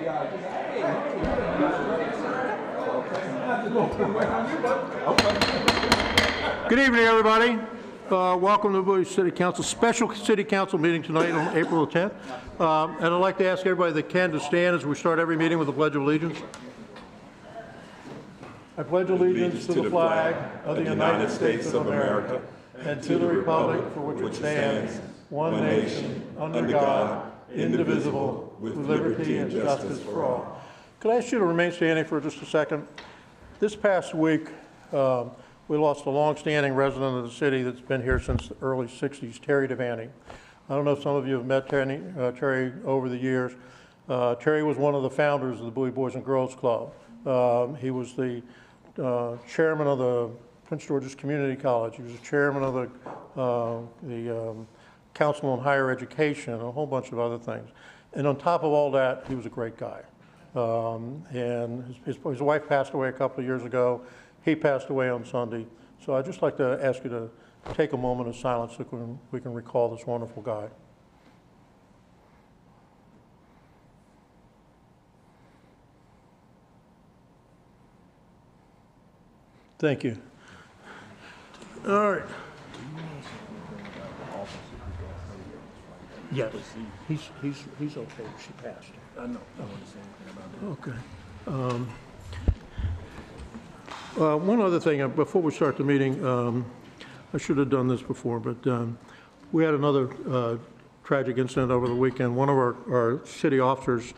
Good evening, everybody. Welcome to the Bowie City Council, special City Council meeting tonight on April 10th. And I'd like to ask everybody that can to stand as we start every meeting with the Pledge of Allegiance. I pledge allegiance to the flag of the United States of America and to the republic for which it stands, one nation, under God, indivisible, with liberty and justice for all. Could I ask you to remain standing for just a second? This past week, we lost a long-standing resident of the city that's been here since the early 60s, Terry Devaney. I don't know if some of you have met Terry over the years. Terry was one of the founders of the Bowie Boys and Girls Club. He was the chairman of the Prince George's Community College. He was the chairman of the Council on Higher Education and a whole bunch of other things. And on top of all that, he was a great guy. And his wife passed away a couple of years ago. He passed away on Sunday. So I'd just like to ask you to take a moment of silence so we can recall this wonderful guy. Thank you. All right. Yes, he's okay. She passed. I know. I want to say anything about that. Okay. One other thing before we start the meeting, I should have done this before, but we had another tragic incident over the weekend. One of our city officers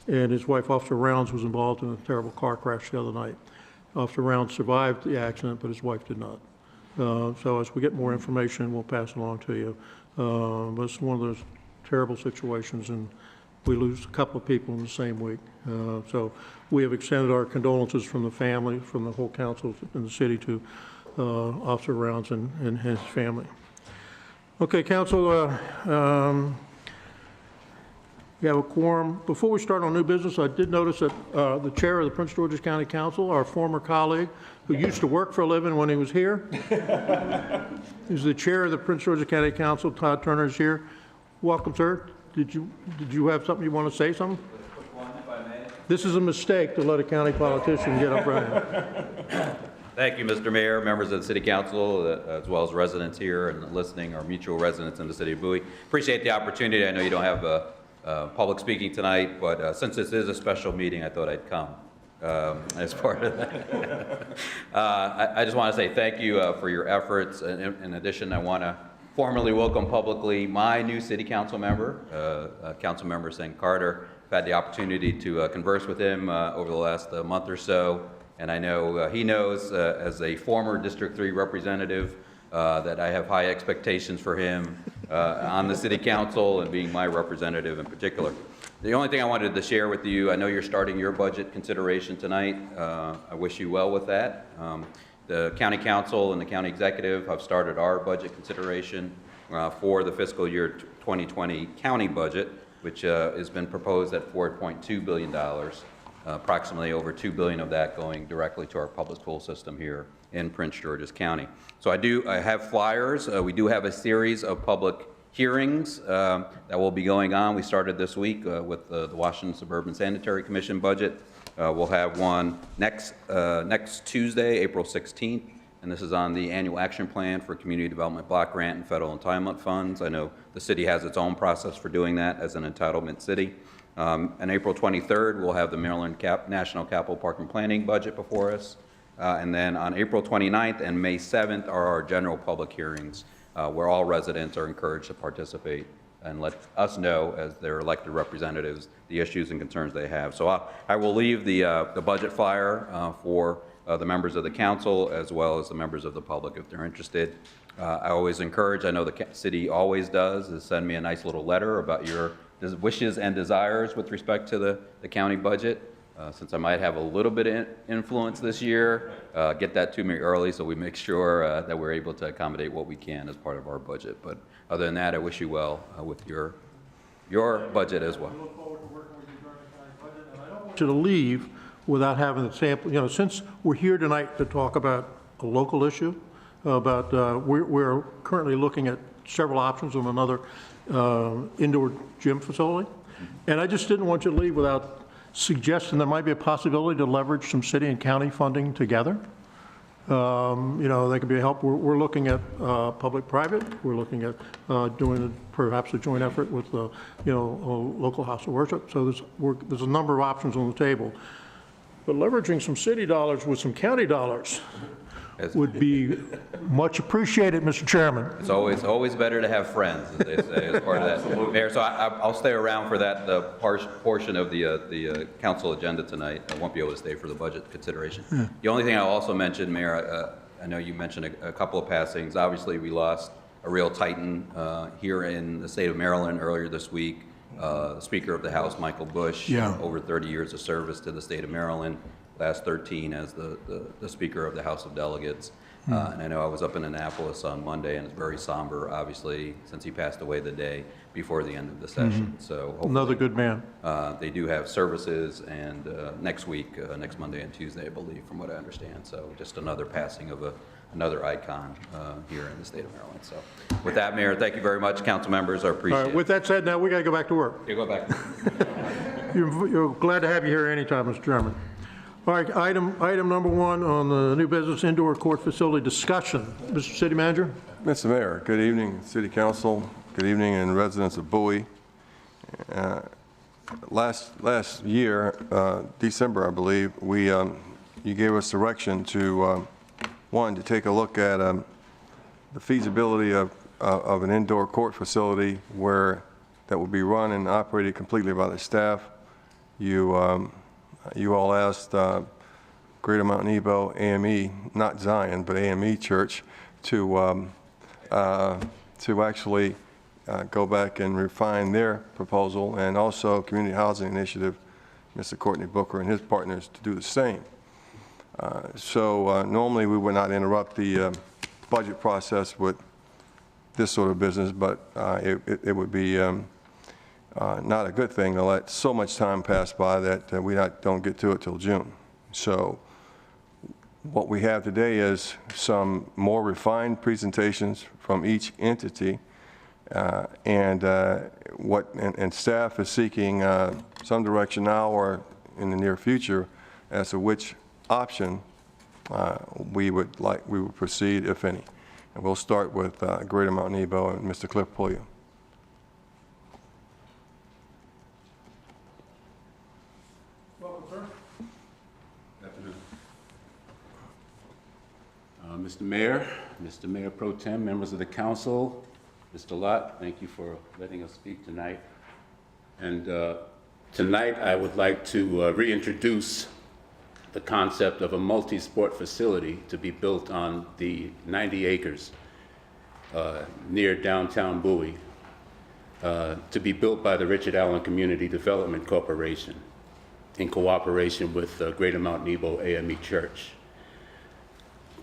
and his wife, Officer Rounds, was involved in a terrible car crash the other night. Officer Rounds survived the accident, but his wife did not. So as we get more information, we'll pass it along to you. But it's one of those terrible situations, and we lose a couple of people in the same week. So we have extended our condolences from the family, from the whole council in the city to Officer Rounds and his family. Okay, council, we have a quorum. Before we start on new business, I did notice that the chair of the Prince George's County Council, our former colleague, who used to work for a living when he was here, is the chair of the Prince George's County Council. Todd Turner is here. Welcome, sir. Did you have something you want to say? Something? This is a mistake to let a county politician get up right. Thank you, Mr. Mayor, members of the City Council, as well as residents here and listening, our mutual residents in the city of Bowie. Appreciate the opportunity. I know you don't have public speaking tonight, but since this is a special meeting, I thought I'd come as part of that. I just want to say thank you for your efforts. In addition, I want to formally welcome publicly my new city council member, Council Member St. Carter. I've had the opportunity to converse with him over the last month or so, and I know he knows as a former District 3 representative that I have high expectations for him on the City Council and being my representative in particular. The only thing I wanted to share with you, I know you're starting your budget consideration tonight. I wish you well with that. The County Council and the County Executive have started our budget consideration for the fiscal year 2020 county budget, which has been proposed at $4.2 billion, approximately over $2 billion of that going directly to our public school system here in Prince George's County. So I have flyers. We do have a series of public hearings that will be going on. We started this week with the Washington Suburban Sanitary Commission budget. We'll have one next Tuesday, April 16th, and this is on the annual action plan for community development block grant and federal entitlement funds. I know the city has its own process for doing that as an entitlement city. On April 23rd, we'll have the Maryland National Capital Park and Planning budget before us. And then on April 29th and May 7th are our general public hearings where all residents are encouraged to participate and let us know as their elected representatives the issues and concerns they have. So I will leave the budget flyer for the members of the council as well as the members of the public if they're interested. I always encourage, I know the city always does, is send me a nice little letter about your wishes and desires with respect to the county budget. Since I might have a little bit of influence this year, get that to me early so we make sure that we're able to accommodate what we can as part of our budget. But other than that, I wish you well with your budget as well. We look forward to working with you during the county budget, and I don't want you to leave without having the sample. You know, since we're here tonight to talk about a local issue, about we're currently looking at several options on another indoor gym facility, and I just didn't want you to leave without suggesting there might be a possibility to leverage some city and county funding together. You know, that could be a help. We're looking at public-private. We're looking at doing perhaps a joint effort with the, you know, local house of worship. So there's a number of options on the table. But leveraging some city dollars with some county dollars would be much appreciated, Mr. Chairman. It's always better to have friends, as they say, as part of that. Mayor, so I'll stay around for that portion of the council agenda tonight. I won't be able to stay for the budget consideration. The only thing I'll also mention, Mayor, I know you mentioned a couple of passings. Obviously, we lost a real titan here in the state of Maryland earlier this week. The Speaker of the House, Michael Bush, over 30 years of service to the state of Maryland. Last 13 as the Speaker of the House of Delegates. And I know I was up in Annapolis on Monday, and it's very somber, obviously, since he passed away the day before the end of the session. So another good man. They do have services, and next week, next Monday and Tuesday, I believe, from what I understand. So just another passing of another icon here in the state of Maryland. So with that, Mayor, thank you very much. Council members, I appreciate it. With that said, now we got to go back to work. You go back. You're glad to have you here anytime, Mr. Chairman. All right, item number one on the new business indoor court facility discussion. Mr. City Manager. Mr. Mayor, good evening, City Council. Good evening, and residents of Bowie. Last year, December, I believe, you gave us direction to to take a look at the feasibility of an indoor court facility that would be run and operated completely by the staff. You all asked Greater Mount Nebo AME, not Zion, but AME Church, to actually go back and refine their proposal, and also Community Housing Initiative, Mr. Courtney Booker and his partners, to do the same. So normally we would not interrupt the budget process with this sort of business, but it would be not a good thing to let so much time pass by that we don't get to it till June. So what we have today is some more refined presentations from each entity, and staff is seeking some direction now or in the near future as to which option we would proceed, if any. And we'll start with Greater Mount Nebo and Mr. Cliff Pulliam. Mr. Mayor Pro Tem, members of the council, Mr. Lott, thank you for letting us speak tonight. And tonight I would like to reintroduce the concept of a multi-sport facility to be built on the 90 acres near downtown Bowie, to be built by the Richard Allen Community Development Corporation in cooperation with Greater Mount Nebo AME Church.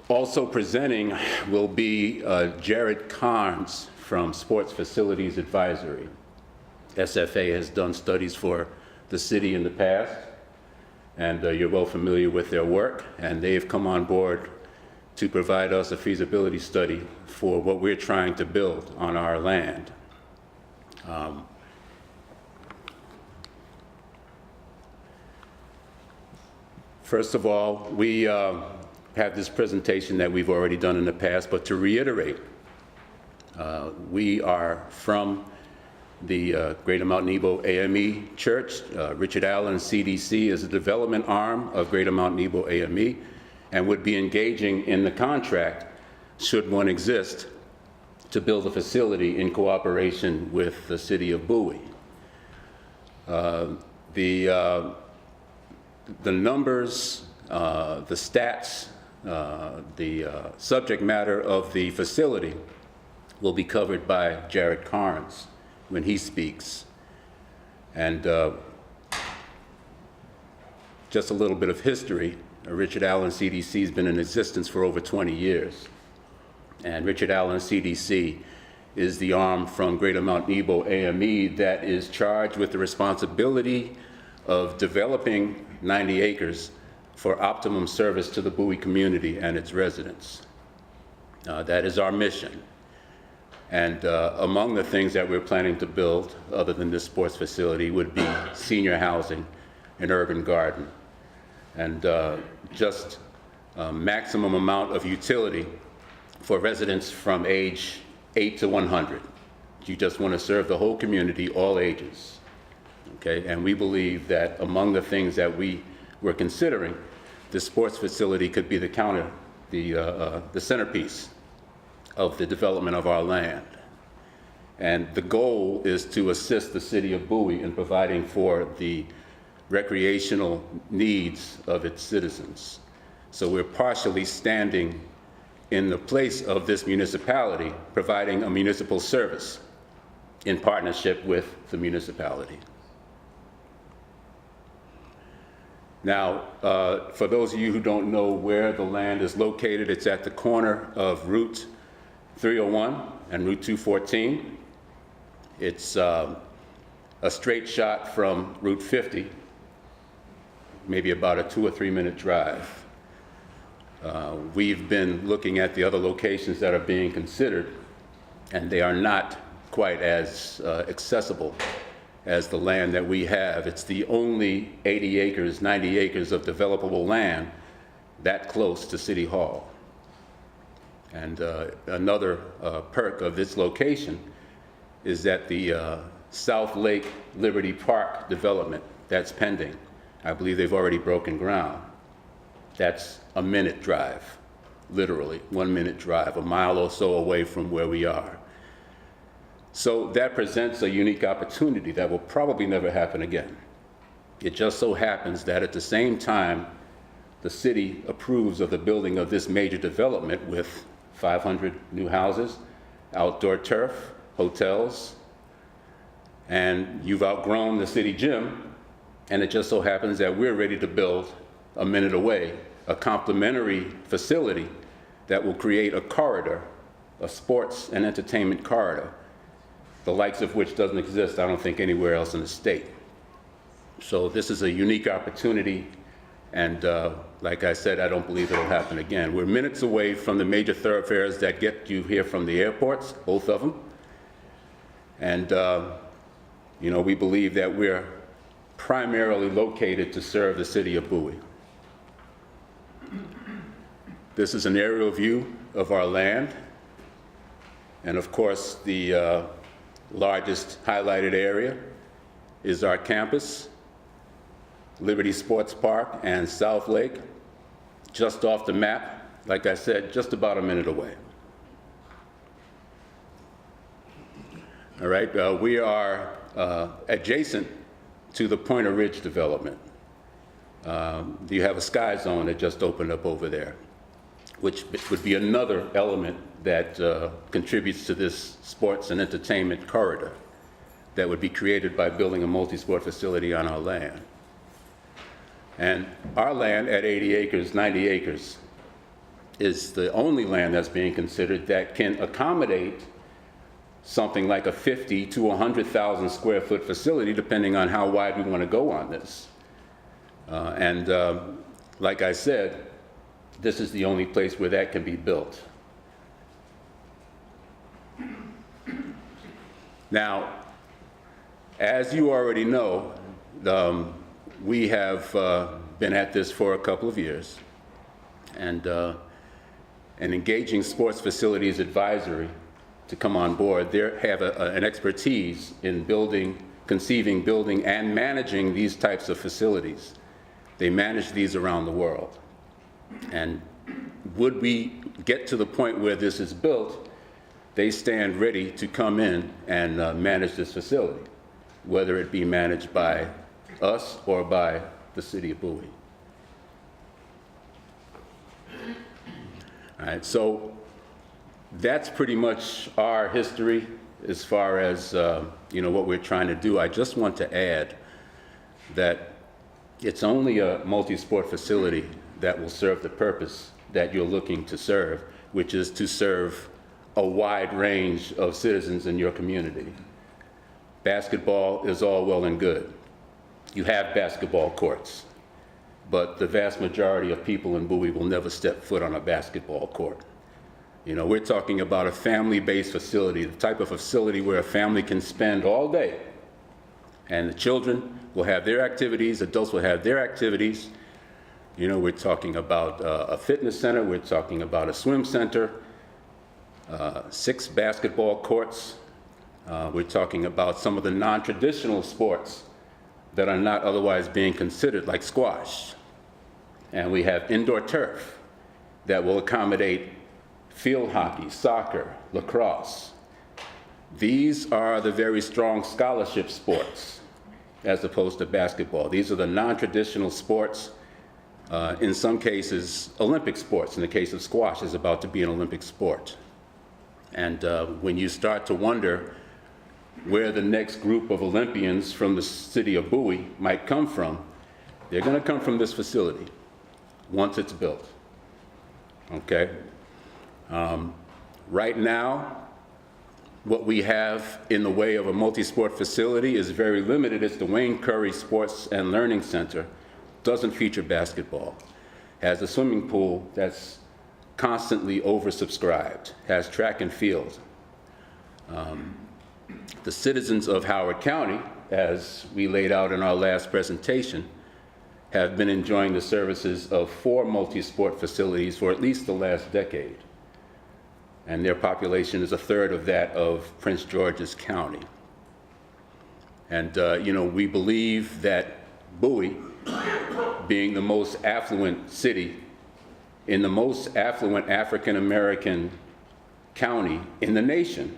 Also presenting will be Jared Carnes from Sports Facilities Advisory. SFA has done studies for the city in the past, and you're well familiar with their work, and they've come on board to provide us a feasibility study for what we're trying to build on our land. First of all, we have this presentation that we've already done in the past, but to reiterate, we are from the Greater Mount Nebo AME Church. Richard Allen CDC is a development arm of Greater Mount Nebo AME and would be engaging in the contract, should one exist, to build a facility in cooperation with the city of Bowie. The numbers, the stats, the subject matter of the facility will be covered by Jared Carnes when he speaks. And just a little bit of history. Richard Allen CDC has been in existence for over 20 years. And Richard Allen CDC is the arm from Greater Mount Nebo AME that is charged with the responsibility of developing 90 acres for optimum service to the Bowie community and its residents. That is our mission. And among the things that we're planning to build, other than this sports facility, would be senior housing, an urban garden, and just a maximum amount of utility for residents from age 8 to 100. You just want to serve the whole community, all ages. Okay, and we believe that among the things that we were considering, the sports facility could be the centerpiece of the development of our land. And the goal is to assist the city of Bowie in providing for the recreational needs of its citizens. So we're partially standing in the place of this municipality, providing a municipal service in partnership with the municipality. Now, for those of you who don't know where the land is located, it's at the corner of Route 301 and Route 214. It's a straight shot from Route 50, maybe about a 2 or 3 minute drive. We've been looking at the other locations that are being considered, and they are not quite as accessible as the land that we have. It's the only 80 acres, 90 acres of developable land that close to City Hall. And another perk of this location is that the South Lake Liberty Park development that's pending, I believe they've already broken ground. That's a minute drive, literally 1 minute drive, a mile or so away from where we are. So that presents a unique opportunity that will probably never happen again. It just so happens that at the same time, the city approves of the building of this major development with 500 new houses, outdoor turf, hotels, and you've outgrown the city gym, and it just so happens that we're ready to build a minute away a complementary facility that will create a corridor, a sports and entertainment corridor, the likes of which doesn't exist, I don't think, anywhere else in the state. So this is a unique opportunity, and like I said, I don't believe it'll happen again. We're minutes away from the major thoroughfares that get you here from the airports, both of them. And you know, we believe that we're primarily located to serve the city of Bowie. This is an aerial view of our land. And of course, the largest highlighted area is our campus, Liberty Sports Park and South Lake, just off the map, like I said, just about a minute away. All right, we are adjacent to the Pointer Ridge development. You have a sky zone that just opened up over there, which would be another element that contributes to this sports and entertainment corridor that would be created by building a multi-sport facility on our land. And our land at 80 acres, 90 acres, is the only land that's being considered that can accommodate something like a 50 to 100,000 square foot facility, depending on how wide we want to go on this. Like I said, this is the only place where that can be built. Now, as you already know, we have been at this for a couple of years, and engaging Sports Facilities Advisory to come on board. They have an expertise in building, conceiving, building, and managing these types of facilities. They manage these around the world. And would we get to the point where this is built, they stand ready to come in and manage this facility, whether it be managed by us or by the city of Bowie. All right, so that's pretty much our history as far as you know, what we're trying to do. I just want to add that it's only a multi-sport facility that will serve the purpose that you're looking to serve, which is to serve a wide range of citizens in your community. Basketball is all well and good. You have basketball courts, but the vast majority of people in Bowie will never step foot on a basketball court. You know, we're talking about a family-based facility, the type of facility where a family can spend all day And the children will have their activities, adults will have their activities. You know, we're talking about a fitness center, we're talking about a swim center, 6 basketball courts. We're talking about some of the non-traditional sports that are not otherwise being considered, like squash. And we have indoor turf that will accommodate field hockey, soccer, lacrosse. These are the very strong scholarship sports as opposed to basketball. These are the non-traditional sports, in some cases, Olympic sports. In the case of squash, is about to be an Olympic sport. And when you start to wonder where the next group of Olympians from the city of Bowie might come from, they're going to come from this facility once it's built. Okay? Right now, what we have in the way of a multi-sport facility is very limited. It's the Wayne Curry Sports and Learning Center. Doesn't feature basketball. Has a swimming pool that's constantly oversubscribed. Has track and field. The citizens of Howard County, as we laid out in our last presentation, have been enjoying the services of 4 multi-sport facilities for at least the last decade. And their population is 1/3 of that of Prince George's County. And, you know, we believe that Bowie, being the most affluent city in the most affluent African-American county in the nation,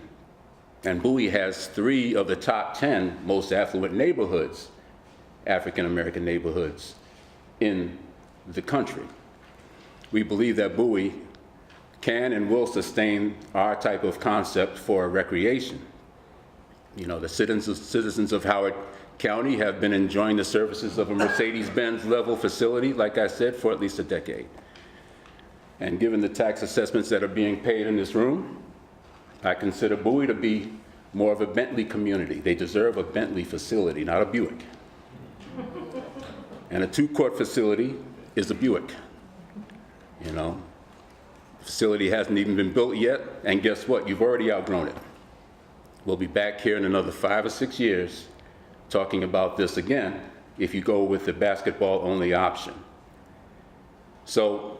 and Bowie has 3 of the top 10 most affluent neighborhoods, African-American neighborhoods in the country. We believe that Bowie can and will sustain our type of concept for recreation. You know, the citizens of Howard County have been enjoying the services of a Mercedes-Benz level facility, like I said, for at least a decade. And given the tax assessments that are being paid in this room, I consider Bowie to be more of a Bentley community. They deserve a Bentley facility, not a Buick. And a 2-court facility is a Buick. You know, the facility hasn't even been built yet, and guess what? You've already outgrown it. We'll be back here in another 5 or 6 years talking about this again if you go with the basketball-only option. So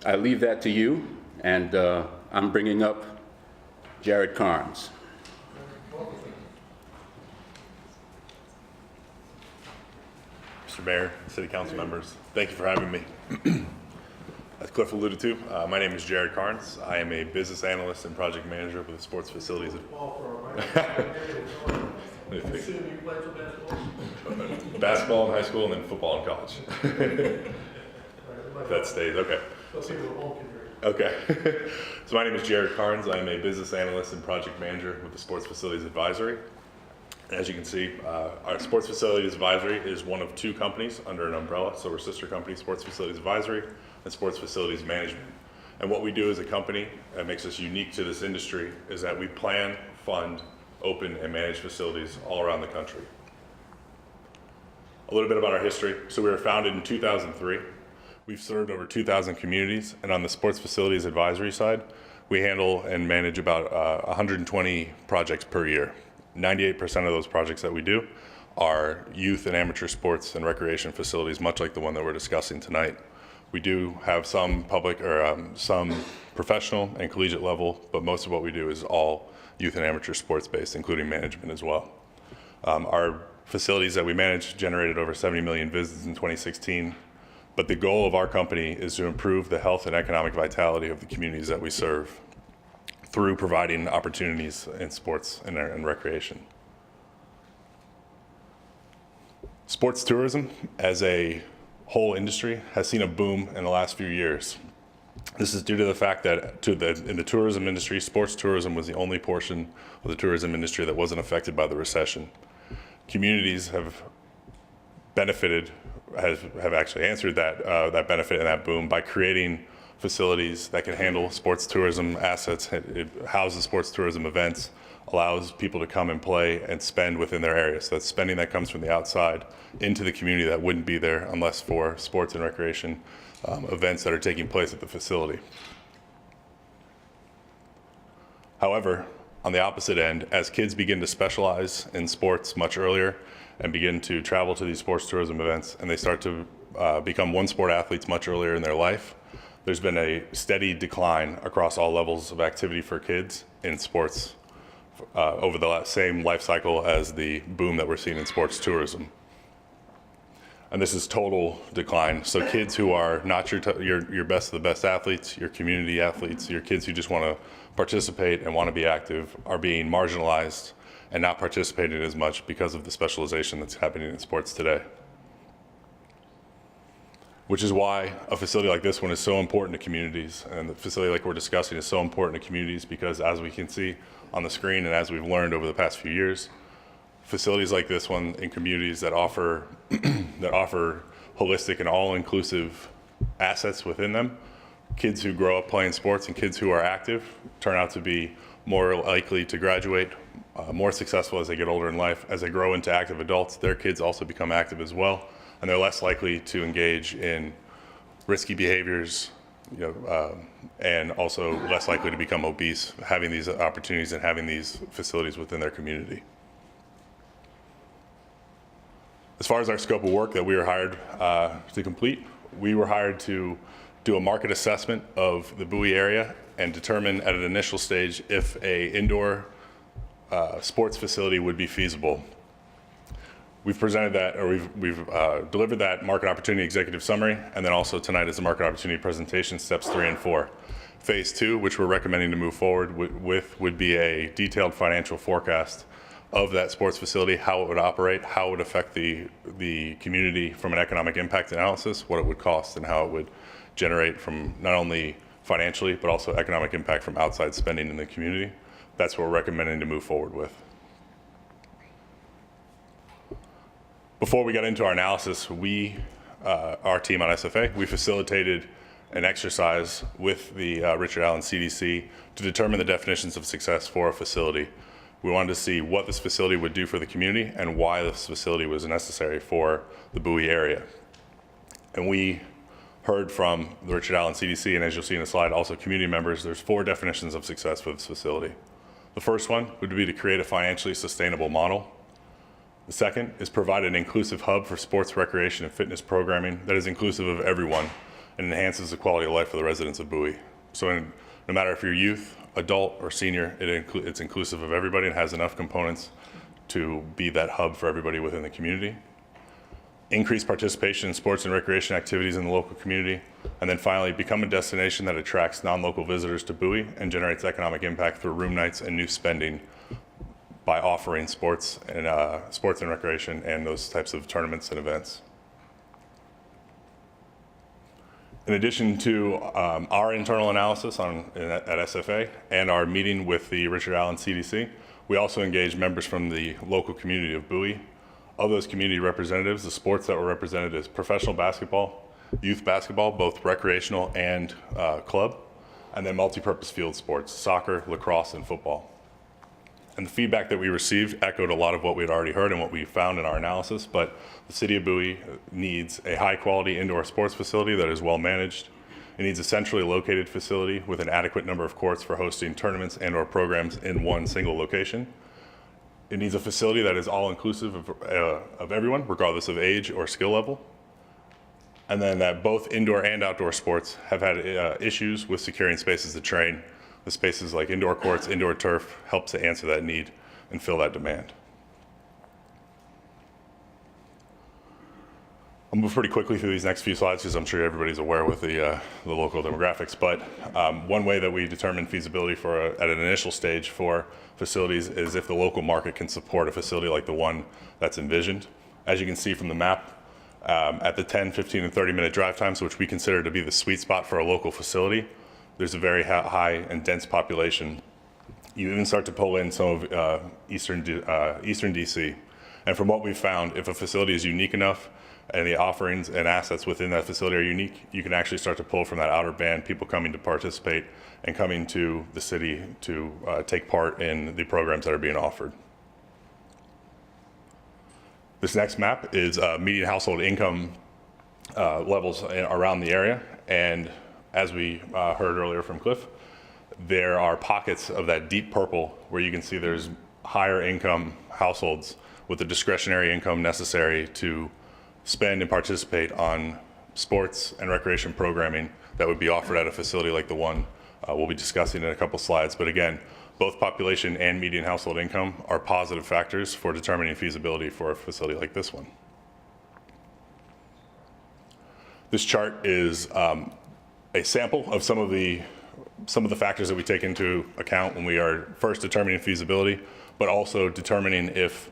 I leave that to you, and I'm bringing up Jared Carnes. Mr. Mayor, City Council members, thank you for having me. As Cliff alluded to, my name is Jared Carnes. I am a business analyst and project manager with the Sports Facilities. Basketball in high school and then football in college. That stays, okay. Okay. So my name is Jared Carnes. I am a business analyst and project manager with the Sports Facilities Advisory. As you can see, our Sports Facilities Advisory is one of 2 companies under an umbrella. So we're sister company, Sports Facilities Advisory and Sports Facilities Management. And what we do as a company that makes us unique to this industry is that we plan, fund, open, and manage facilities all around the country. A little bit about our history. So we were founded in 2003. We've served over 2,000 communities, and on the Sports Facilities Advisory side, we handle and manage about 120 projects per year. 98% of those projects that we do are youth and amateur sports and recreation facilities, much like the one that we're discussing tonight. We do have some public or some professional and collegiate level, but most of what we do is all youth and amateur sports based, including management as well. Our facilities that we manage generated over 70 million visits in 2016. But the goal of our company is to improve the health and economic vitality of the communities that we serve through providing opportunities in sports and recreation. Sports tourism as a whole industry has seen a boom in the last few years. This is due to the fact that in the tourism industry, sports tourism was the only portion of the tourism industry that wasn't affected by the recession. Communities have benefited, have actually answered that benefit and that boom by creating facilities that can handle sports tourism assets. It houses sports tourism events, allows people to come and play and spend within their area. So that's spending that comes from the outside into the community that wouldn't be there unless for sports and recreation events that are taking place at the facility. However, on the opposite end, as kids begin to specialize in sports much earlier and begin to travel to these sports tourism events, and they start to become one-sport athletes much earlier in their life, there's been a steady decline across all levels of activity for kids in sports over the same life cycle as the boom that we're seeing in sports tourism. And this is total decline. So kids who are not your best of the best athletes, your community athletes, your kids who just want to participate and want to be active are being marginalized and not participating as much because of the specialization that's happening in sports today. Which is why a facility like this one is so important to communities, and the facility like we're discussing is so important to communities because, as we can see on the screen and as we've learned over the past few years, facilities like this one in communities that offer holistic and all-inclusive assets within them, kids who grow up playing sports and kids who are active turn out to be more likely to graduate, more successful as they get older in life. As they grow into active adults, their kids also become active as well, and they're less likely to engage in risky behaviors, and also less likely to become obese, having these opportunities and having these facilities within their community. As far as our scope of work that we were hired to complete, we were hired to do a market assessment of the Bowie area and determine at an initial stage if an indoor sports facility would be feasible. We've presented that, or we've delivered that market opportunity executive summary, and then also tonight is the market opportunity presentation, steps 3 and 4. Phase 2, which we're recommending to move forward with, would be a detailed financial forecast of that sports facility, how it would operate, how it would affect the community from an economic impact analysis, what it would cost, and how it would generate from not only financially, but also economic impact from outside spending in the community. That's what we're recommending to move forward with. Before we got into our analysis, our team on SFA, we facilitated an exercise with the Richard Allen CDC to determine the definitions of success for a facility. We wanted to see what this facility would do for the community and why this facility was necessary for the Bowie area. And we heard from the Richard Allen CDC, and as you'll see in the slide, also community members, there's 4 definitions of success for this facility. The first one would be to create a financially sustainable model. The second is provide an inclusive hub for sports, recreation, and fitness programming that is inclusive of everyone and enhances the quality of life for the residents of Bowie. So no matter if you're youth, adult, or senior, it's inclusive of everybody and has enough components to be that hub for everybody within the community. Increase participation in sports and recreation activities in the local community. And then finally, become a destination that attracts non-local visitors to Bowie and generates economic impact through room nights and new spending by offering sports and recreation and those types of tournaments and events. In addition to our internal analysis at SFA and our meeting with the Richard Allen CDC, we also engaged members from the local community of Bowie. Of those community representatives, the sports that were represented is professional basketball, youth basketball, both recreational and club, and then multi-purpose field sports, soccer, lacrosse, and football. And the feedback that we received echoed a lot of what we had already heard and what we found in our analysis, but the city of Bowie needs a high-quality indoor sports facility that is well-managed. It needs a centrally located facility with an adequate number of courts for hosting tournaments and/or programs in one single location. It needs a facility that is all-inclusive of everyone, regardless of age or skill level. And then that both indoor and outdoor sports have had issues with securing spaces to train. The spaces like indoor courts, indoor turf helps to answer that need and fill that demand. I'll move pretty quickly through these next few slides because I'm sure everybody's aware with the local demographics. But one way that we determine feasibility at an initial stage for facilities is if the local market can support a facility like the one that's envisioned. As you can see from the map, at the 10, 15, and 30-minute drive times, which we consider to be the sweet spot for a local facility, there's a very high and dense population. You even start to pull in some of Eastern DC. And from what we've found, if a facility is unique enough and the offerings and assets within that facility are unique, you can actually start to pull from that outer band people coming to participate and coming to the city to take part in the programs that are being offered. This next map is median household income levels around the area. And as we heard earlier from Cliff, there are pockets of that deep purple where you can see there's higher income households with the discretionary income necessary to spend and participate on sports and recreation programming that would be offered at a facility like the one we'll be discussing in a couple slides. But again, both population and median household income are positive factors for determining feasibility for a facility like this one. This chart is a sample of some of the factors that we take into account when we are first determining feasibility, but also determining if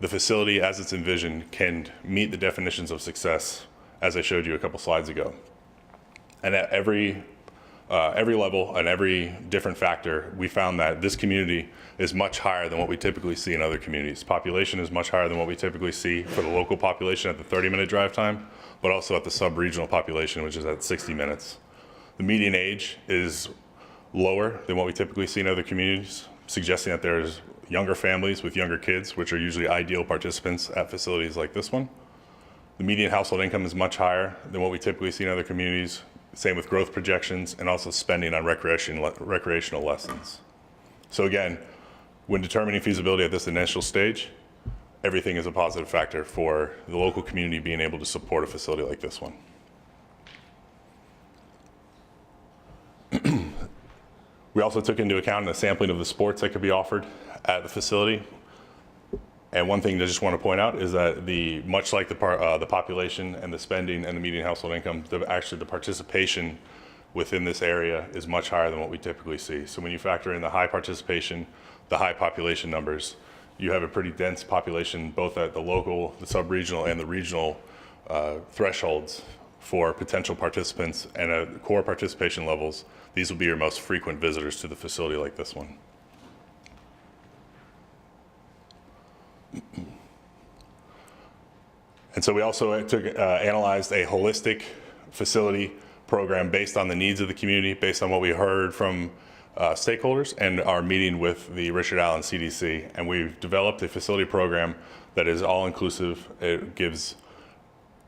the facility as it's envisioned can meet the definitions of success as I showed you a couple slides ago. And at every level and every different factor, we found that this community is much higher than what we typically see in other communities. Population is much higher than what we typically see for the local population at the 30-minute drive time, but also at the sub-regional population, which is at 60 minutes. The median age is lower than what we typically see in other communities, suggesting that there's younger families with younger kids, which are usually ideal participants at facilities like this one. The median household income is much higher than what we typically see in other communities, same with growth projections and also spending on recreational lessons. So again, when determining feasibility at this initial stage, everything is a positive factor for the local community being able to support a facility like this one. We also took into account a sampling of the sports that could be offered at the facility. And one thing I just want to point out is that much like the population and the spending and the median household income, actually the participation within this area is much higher than what we typically see. So when you factor in the high participation, the high population numbers, you have a pretty dense population both at the local, the sub-regional, and the regional thresholds for potential participants and at core participation levels. These will be your most frequent visitors to the facility like this one. And so we also analyzed a holistic facility program based on the needs of the community, based on what we heard from stakeholders and our meeting with the Richard Allen CDC. And we've developed a facility program that is all-inclusive. It gives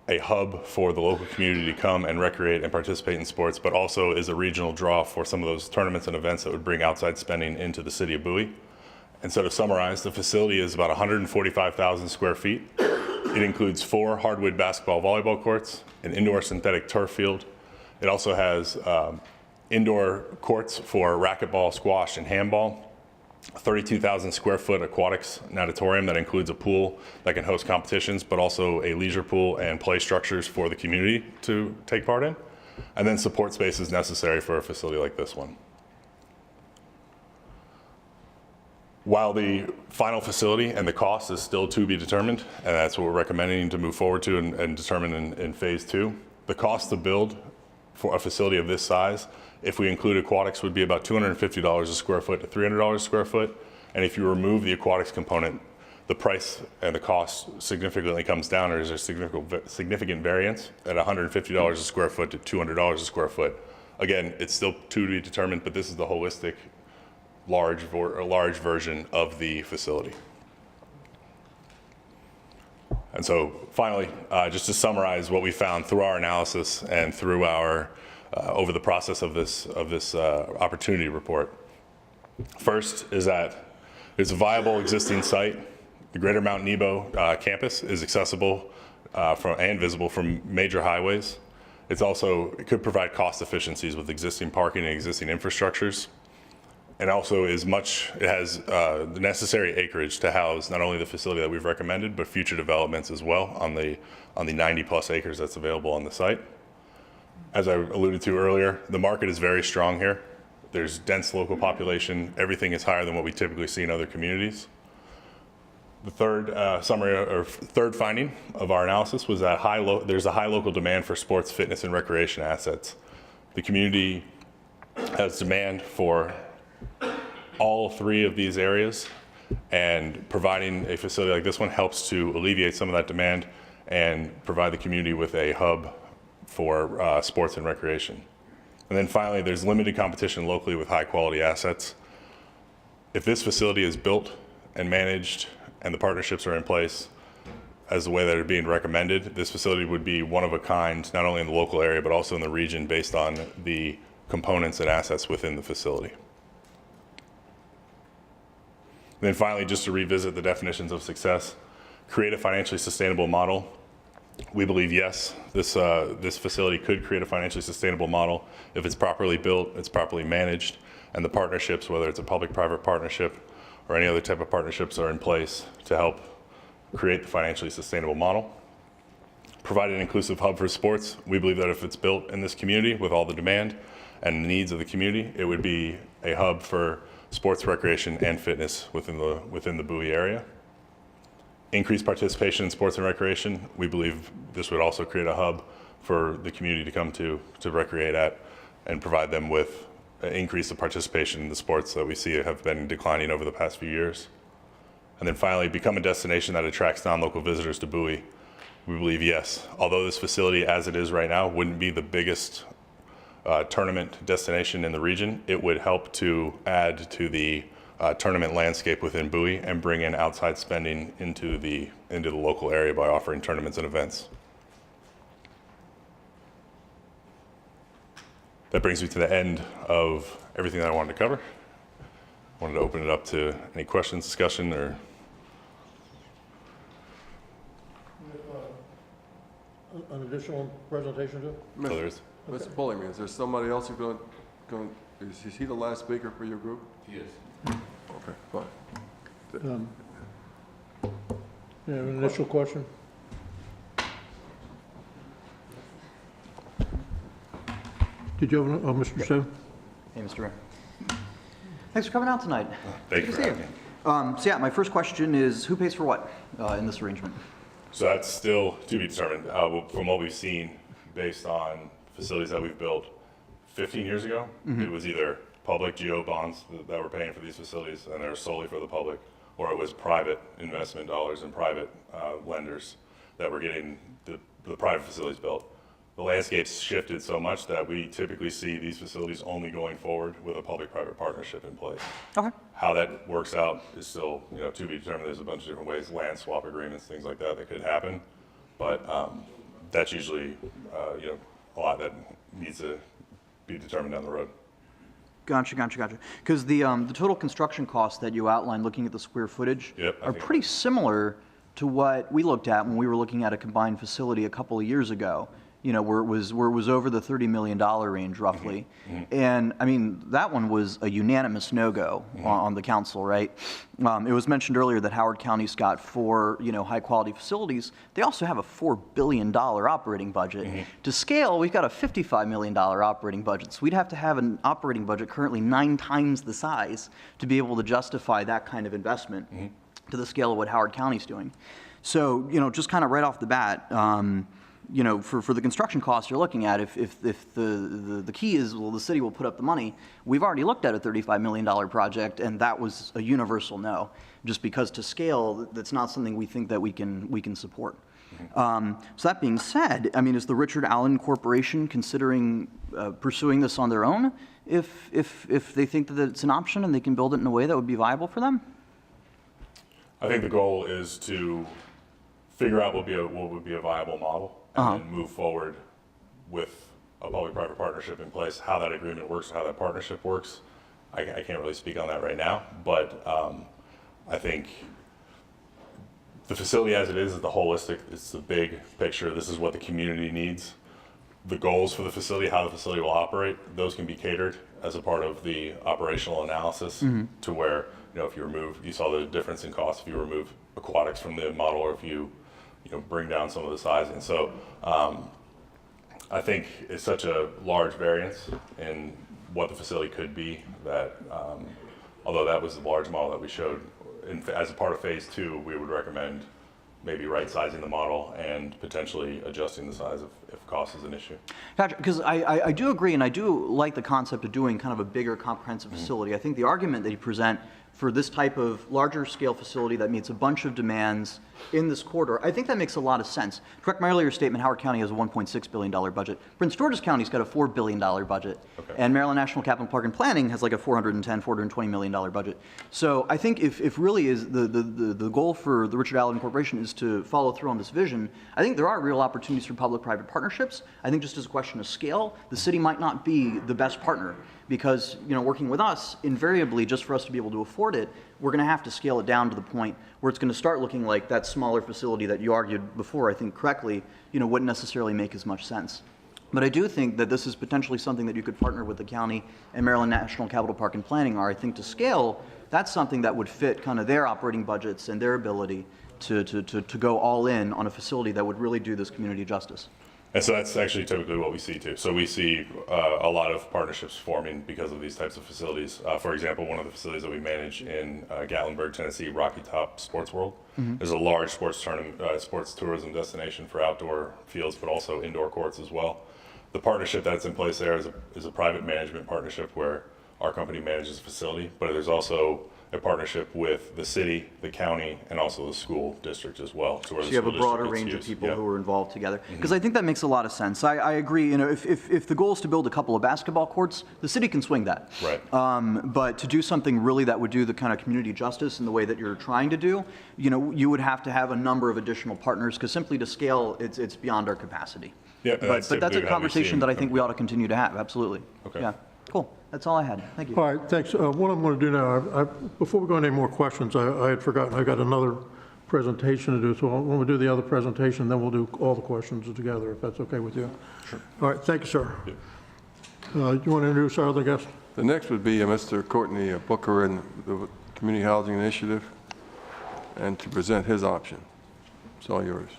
a hub for the local community to come and recreate and participate in sports, but also is a regional draw for some of those tournaments and events that would bring outside spending into the city of Bowie. And so to summarize, the facility is about 145,000 square feet. It includes 4 hardwood basketball volleyball courts, an indoor synthetic turf field. It also has indoor courts for racquetball, squash, and handball, a 32,000 square foot aquatics natatorium that includes a pool that can host competitions, but also a leisure pool and play structures for the community to take part in, and then support spaces necessary for a facility like this one. While the final facility and the cost is still to be determined, and that's what we're recommending to move forward to and determine in phase 2, the cost to build for a facility of this size, if we include aquatics, would be about $250 a square foot to $300 a square foot. And if you remove the aquatics component, the price and the cost significantly comes down, or is a significant variance at $150 a square foot to $200 a square foot. Again, it's still to be determined, but this is the holistic large version of the facility. And so finally, just to summarize what we found through our analysis and through our over the process of this opportunity report. First is that it's a viable existing site. The Greater Mount Nebo campus is accessible and visible from major highways. It could provide cost efficiencies with existing parking and existing infrastructures. And also it has the necessary acreage to house not only the facility that we've recommended, but future developments as well on the 90+ acres that's available on the site. As I alluded to earlier, the market is very strong here. There's dense local population. Everything is higher than what we typically see in other communities. The third finding of our analysis was that there's a high local demand for sports, fitness, and recreation assets. The community has demand for all 3 of these areas, and providing a facility like this one helps to alleviate some of that demand and provide the community with a hub for sports and recreation. And then finally, there's limited competition locally with high quality assets. If this facility is built and managed and the partnerships are in place as the way that are being recommended, this facility would be one of a kind, not only in the local area, but also in the region based on the components and assets within the facility. And then finally, just to revisit the definitions of success, create a financially sustainable model. We believe, yes, this facility could create a financially sustainable model if it's properly built, it's properly managed, and the partnerships, whether it's a public-private partnership or any other type of partnerships, are in place to help create the financially sustainable model. Provide an inclusive hub for sports. We believe that if it's built in this community with all the demand and the needs of the community, it would be a hub for sports, recreation, and fitness within the Bowie area. Increased participation in sports and recreation. We believe this would also create a hub for the community to come to recreate at and provide them with an increase of participation in the sports that we see have been declining over the past few years. And then finally, become a destination that attracts non-local visitors to Bowie. We believe, yes, although this facility as it is right now wouldn't be the biggest tournament destination in the region, it would help to add to the tournament landscape within Bowie and bring in outside spending into the local area by offering tournaments and events. That brings me to the end of everything that I wanted to cover. I wanted to open it up to any questions, discussion, or An additional presentation to? others. Mr. Bullyman, is there somebody else who's going, is he the last speaker for your group? Yes. Okay, fine. You have an initial question? Did you have, Mr. Stowe? Hey, Mr. Mayor. Thanks for coming out tonight. Thank you Good for to see having me. So yeah, my first question is, who pays for what in this arrangement? So that's still to be determined. From what we've seen, based on facilities that we've built 15 years ago, it was either public GO bonds that were paying for these facilities, and they were solely for the public, or it was private investment dollars and private lenders that were getting the private facilities built. The landscape's shifted so much that we typically see these facilities only going forward with a public-private partnership in place. Okay. How that works out is still, to be determined. There's a bunch of different ways, land swap agreements, things like that could happen. But that's usually, a lot that needs to be determined down the road. Gotcha. Because the total construction costs that you outlined, looking at the square footage, are pretty similar to what we looked at when we were looking at a combined facility a couple of years ago. Where it was over the $30 million range, roughly. And, I mean, that one was a unanimous no-go on the council, right? It was mentioned earlier that Howard County's got 4, high-quality facilities. They also have a $4 billion operating budget. To scale, we've got a $55 million operating budget. So we'd have to have an operating budget currently 9 times the size to be able to justify that kind of investment to the scale of what Howard County's doing. So, just kind of right off the bat, for the construction costs you're looking at, if the key is, well, the city will put up the money, we've already looked at a $35 million project, and that was a universal no, just because to scale, that's not something we think that we can support. So that being said, I mean, is the Richard Allen Corporation considering pursuing this on their own if they think that it's an option and they can build it in a way that would be viable for them? I think the goal is to figure out what would be a viable model, and then move forward with a public-private partnership in place. How that agreement works, how that partnership works, I can't really speak on that right now, but I think the facility as it is the holistic, it's the big picture. This is what the community needs. The goals for the facility, how the facility will operate, those can be catered as a part of the operational analysis to where, if you saw the difference in cost if you remove aquatics from the model, or if you bring down some of the sizing. So I think it's such a large variance in what the facility could be that, although that was the large model that we showed, as a part of phase 2, we would recommend maybe right-sizing the model and potentially adjusting the size if cost is an issue. Gotcha, because I do agree, and I do like the concept of doing kind of a bigger comprehensive facility. I think the argument that you present for this type of larger scale facility that meets a bunch of demands in this corridor, I think that makes a lot of sense. To correct my earlier statement, Howard County has a $1.6 billion budget. Prince George's County's got a $4 billion budget. Okay. And Maryland National Capital Park and Planning has like a $420 million budget. So I think if really is the goal for the Richard Allen Corporation is to follow through on this vision, I think there are real opportunities for public-private partnerships. I think just as a question of scale, the city might not be the best partner. Because, working with us, invariably, just for us to be able to afford it, we're going to have to scale it down to the point where it's going to start looking like that smaller facility that you argued before, I think correctly, wouldn't necessarily make as much sense. But I do think that this is potentially something that you could partner with the county and Maryland National Capital Park and Planning are. I think to scale, that's something that would fit kind of their operating budgets and their ability to go all in on a facility that would really do this community justice. And so that's actually typically what we see too. So we see a lot of partnerships forming because of these types of facilities. For example, one of the facilities that we manage in Gatlinburg, Tennessee, Rocky Top Sports World. There's a large sports tourism destination for outdoor fields, but also indoor courts as well. The partnership that's in place there is a private management partnership where our company manages the facility, but there's also a partnership with the city, the county, and also the school district as well. So you have a broader range of people who are involved together. Because I think that makes a lot of sense. I agree, if the goal is to build a couple of basketball courts, the city can swing that. Right. But to do something really that would do the kind of community justice in the way that you're trying to do, you would have to have a number of additional partners, because simply to scale, it's beyond our capacity. Yeah, but that's a conversation that I think we ought to continue to have, absolutely. Okay. Yeah, cool. That's all I had. Thank you. All right, thanks. What I'm going to do now, before we go into any more questions, I had forgotten, I got another presentation to do, so when we do the other presentation, then we'll do all the questions together, if that's okay with you. Sure. All right, thank you, sir. Yeah. You want to introduce our other guest? The next would be Mr. Courtney Booker and the Community Housing Initiative, and to present his option. It's all yours.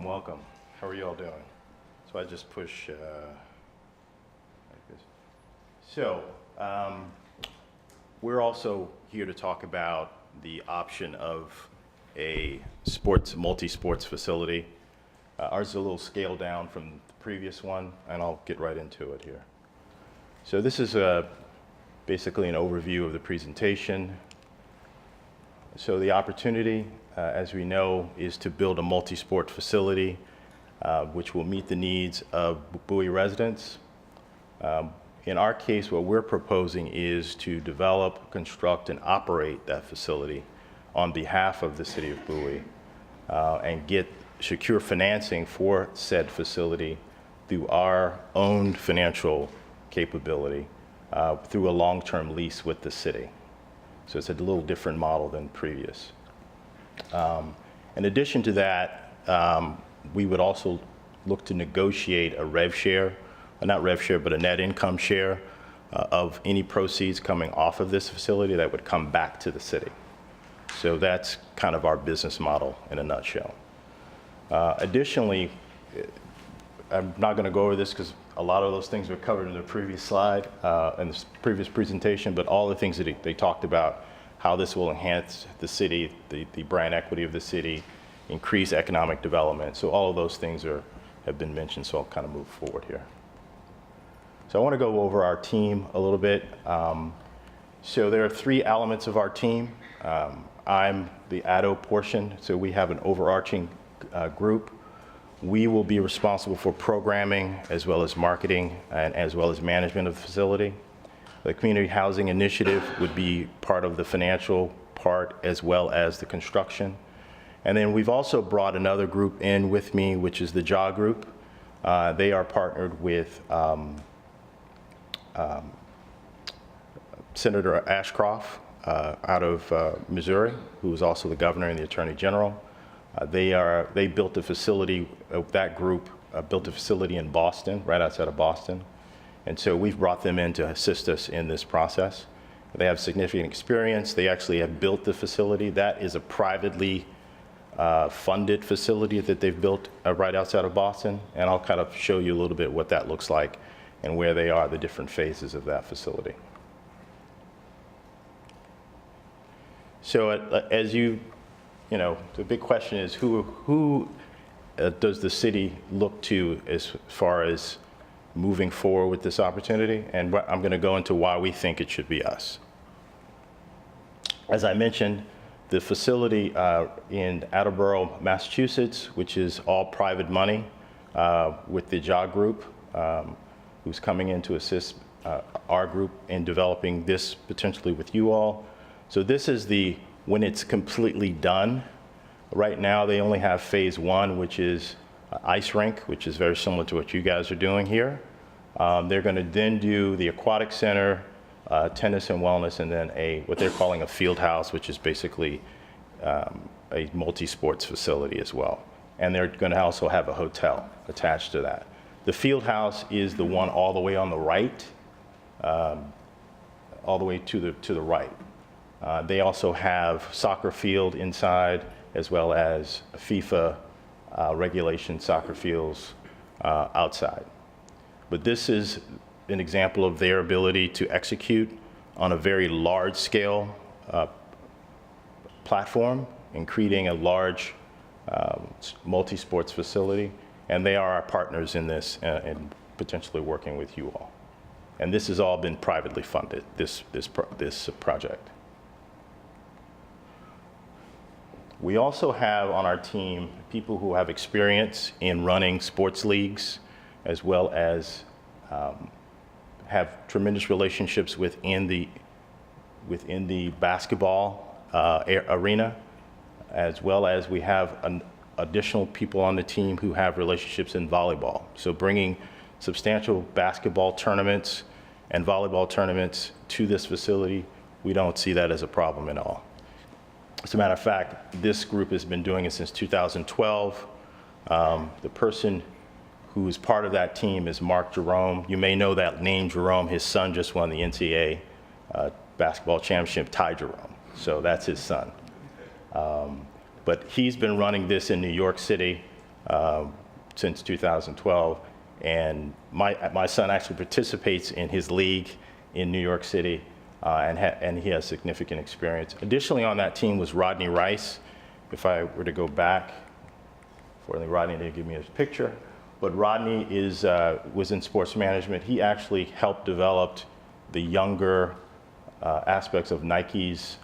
Welcome. How are you all doing? So I just push like this. So we're also here to talk about the option of a multi-sports facility. Ours is a little scaled down from the previous one, and I'll get right into it here. So this is basically an overview of the presentation. So the opportunity, as we know, is to build a multi-sport facility which will meet the needs of Bowie residents. In our case, what we're proposing is to develop, construct, and operate that facility on behalf of the city of Bowie and secure financing for said facility through our own financial capability through a long-term lease with the city. So it's a little different model than previous. In addition to that, we would also look to negotiate a rev share, not rev share, but a net income share of any proceeds coming off of this facility that would come back to the city. So that's kind of our business model in a nutshell. Additionally, I'm not going to go over this because a lot of those things were covered in the previous slide and the previous presentation, but all the things that they talked about, how this will enhance the city, the brand equity of the city, increase economic development. So all of those things have been mentioned, so I'll kind of move forward here. So I want to go over our team a little bit. So there are three elements of our team. I'm the ADO portion, so we have an overarching group. We will be responsible for programming as well as marketing and as well as management of the facility. The Community Housing Initiative would be part of the financial part as well as the construction. And then we've also brought another group in with me, which is the JAW group. They are partnered with Senator Ashcroft out of Missouri, who is also the governor and the attorney general. They built a facility, that group built a facility in Boston, right outside of Boston. And so we've brought them in to assist us in this process. They have significant experience. They actually have built the facility. That is a privately funded facility that they've built right outside of Boston. And I'll kind of show you a little bit what that looks like and where they are, the different phases of that facility. So as you know, the big question is who does the city look to as far as moving forward with this opportunity? And I'm going to go into why we think it should be us. As I mentioned, the facility in Attleboro, Massachusetts, which is all private money with the JAW group, who's coming in to assist our group in developing this potentially with you all. So this is when it's completely done, Right now, they only have phase one, which is ice rink, which is very similar to what you guys are doing here. They're going to then do the aquatic center, tennis and wellness, and then what they're calling a field house, which is basically a multi-sports facility as well. And they're going to also have a hotel attached to that. The field house is the one all the way on the right, all the way to the right. They also have soccer field inside, as well as FIFA regulation soccer fields outside. But this is an example of their ability to execute on a very large scale platform and creating a large multi-sports facility. And they are our partners in this and potentially working with you all. And this has all been privately funded, this project. We also have on our team people who have experience in running sports leagues, as well as have tremendous relationships within the basketball arena, as well as we have additional people on the team who have relationships in volleyball. So bringing substantial basketball tournaments and volleyball tournaments to this facility, we don't see that as a problem at all. As a matter of fact, this group has been doing it since 2012. The person who is part of that team is Mark Jerome. You may know that name, Jerome. His son just won the NCAA basketball championship, Ty Jerome. So that's his son. But he's been running this in New York City since 2012. And my son actually participates in his league in New York City. And he has significant experience. Additionally, on that team was Rodney Rice. If I were to go back, fortunately, Rodney didn't give me his picture, but Rodney was in sports management. He actually helped develop the younger aspects of Nike's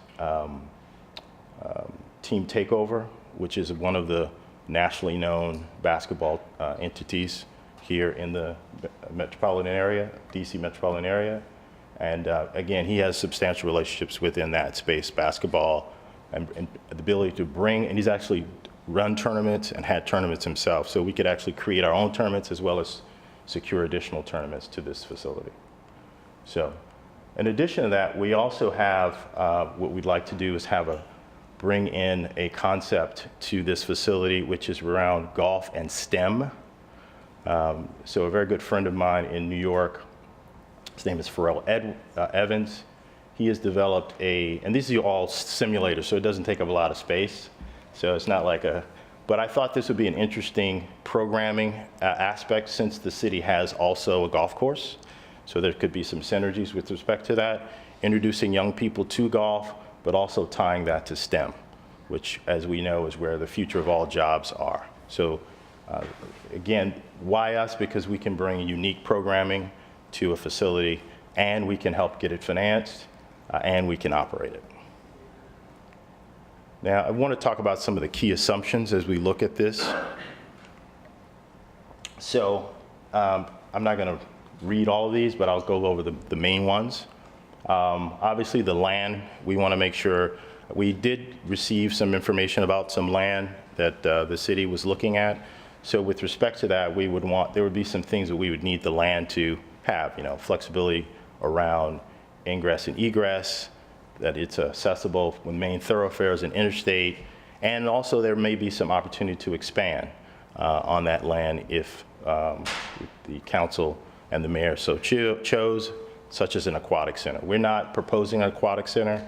Team Takeover, which is one of the nationally known basketball entities here in the metropolitan area, DC metropolitan area. And again, he has substantial relationships within that space, basketball, and the ability to bring, and he's actually run tournaments and had tournaments himself. So we could actually create our own tournaments as well as secure additional tournaments to this facility. So in addition to that, we also have, what we'd like to do is bring in a concept to this facility, which is around golf and STEM. So a very good friend of mine in New York, his name is Pharrell Evans. He has developed and these are all simulators, so it doesn't take up a lot of space. So it's not like but I thought this would be an interesting programming aspect since the city has also a golf course. So there could be some synergies with respect to that, introducing young people to golf, but also tying that to STEM, which, as we know, is where the future of all jobs are. So again, why us? Because we can bring unique programming to a facility, and we can help get it financed, and we can operate it. Now, I want to talk about some of the key assumptions as we look at this. So I'm not going to read all of these, but I'll go over the main ones. Obviously, the land, we want to make sure. We did receive some information about some land that the city was looking at. So with respect to that, there would be some things that we would need the land to have, flexibility around ingress and egress, that it's accessible with main thoroughfares and interstate, and also there may be some opportunity to expand on that land if the council and the mayor so chose, such as an aquatic center. We're not proposing an aquatic center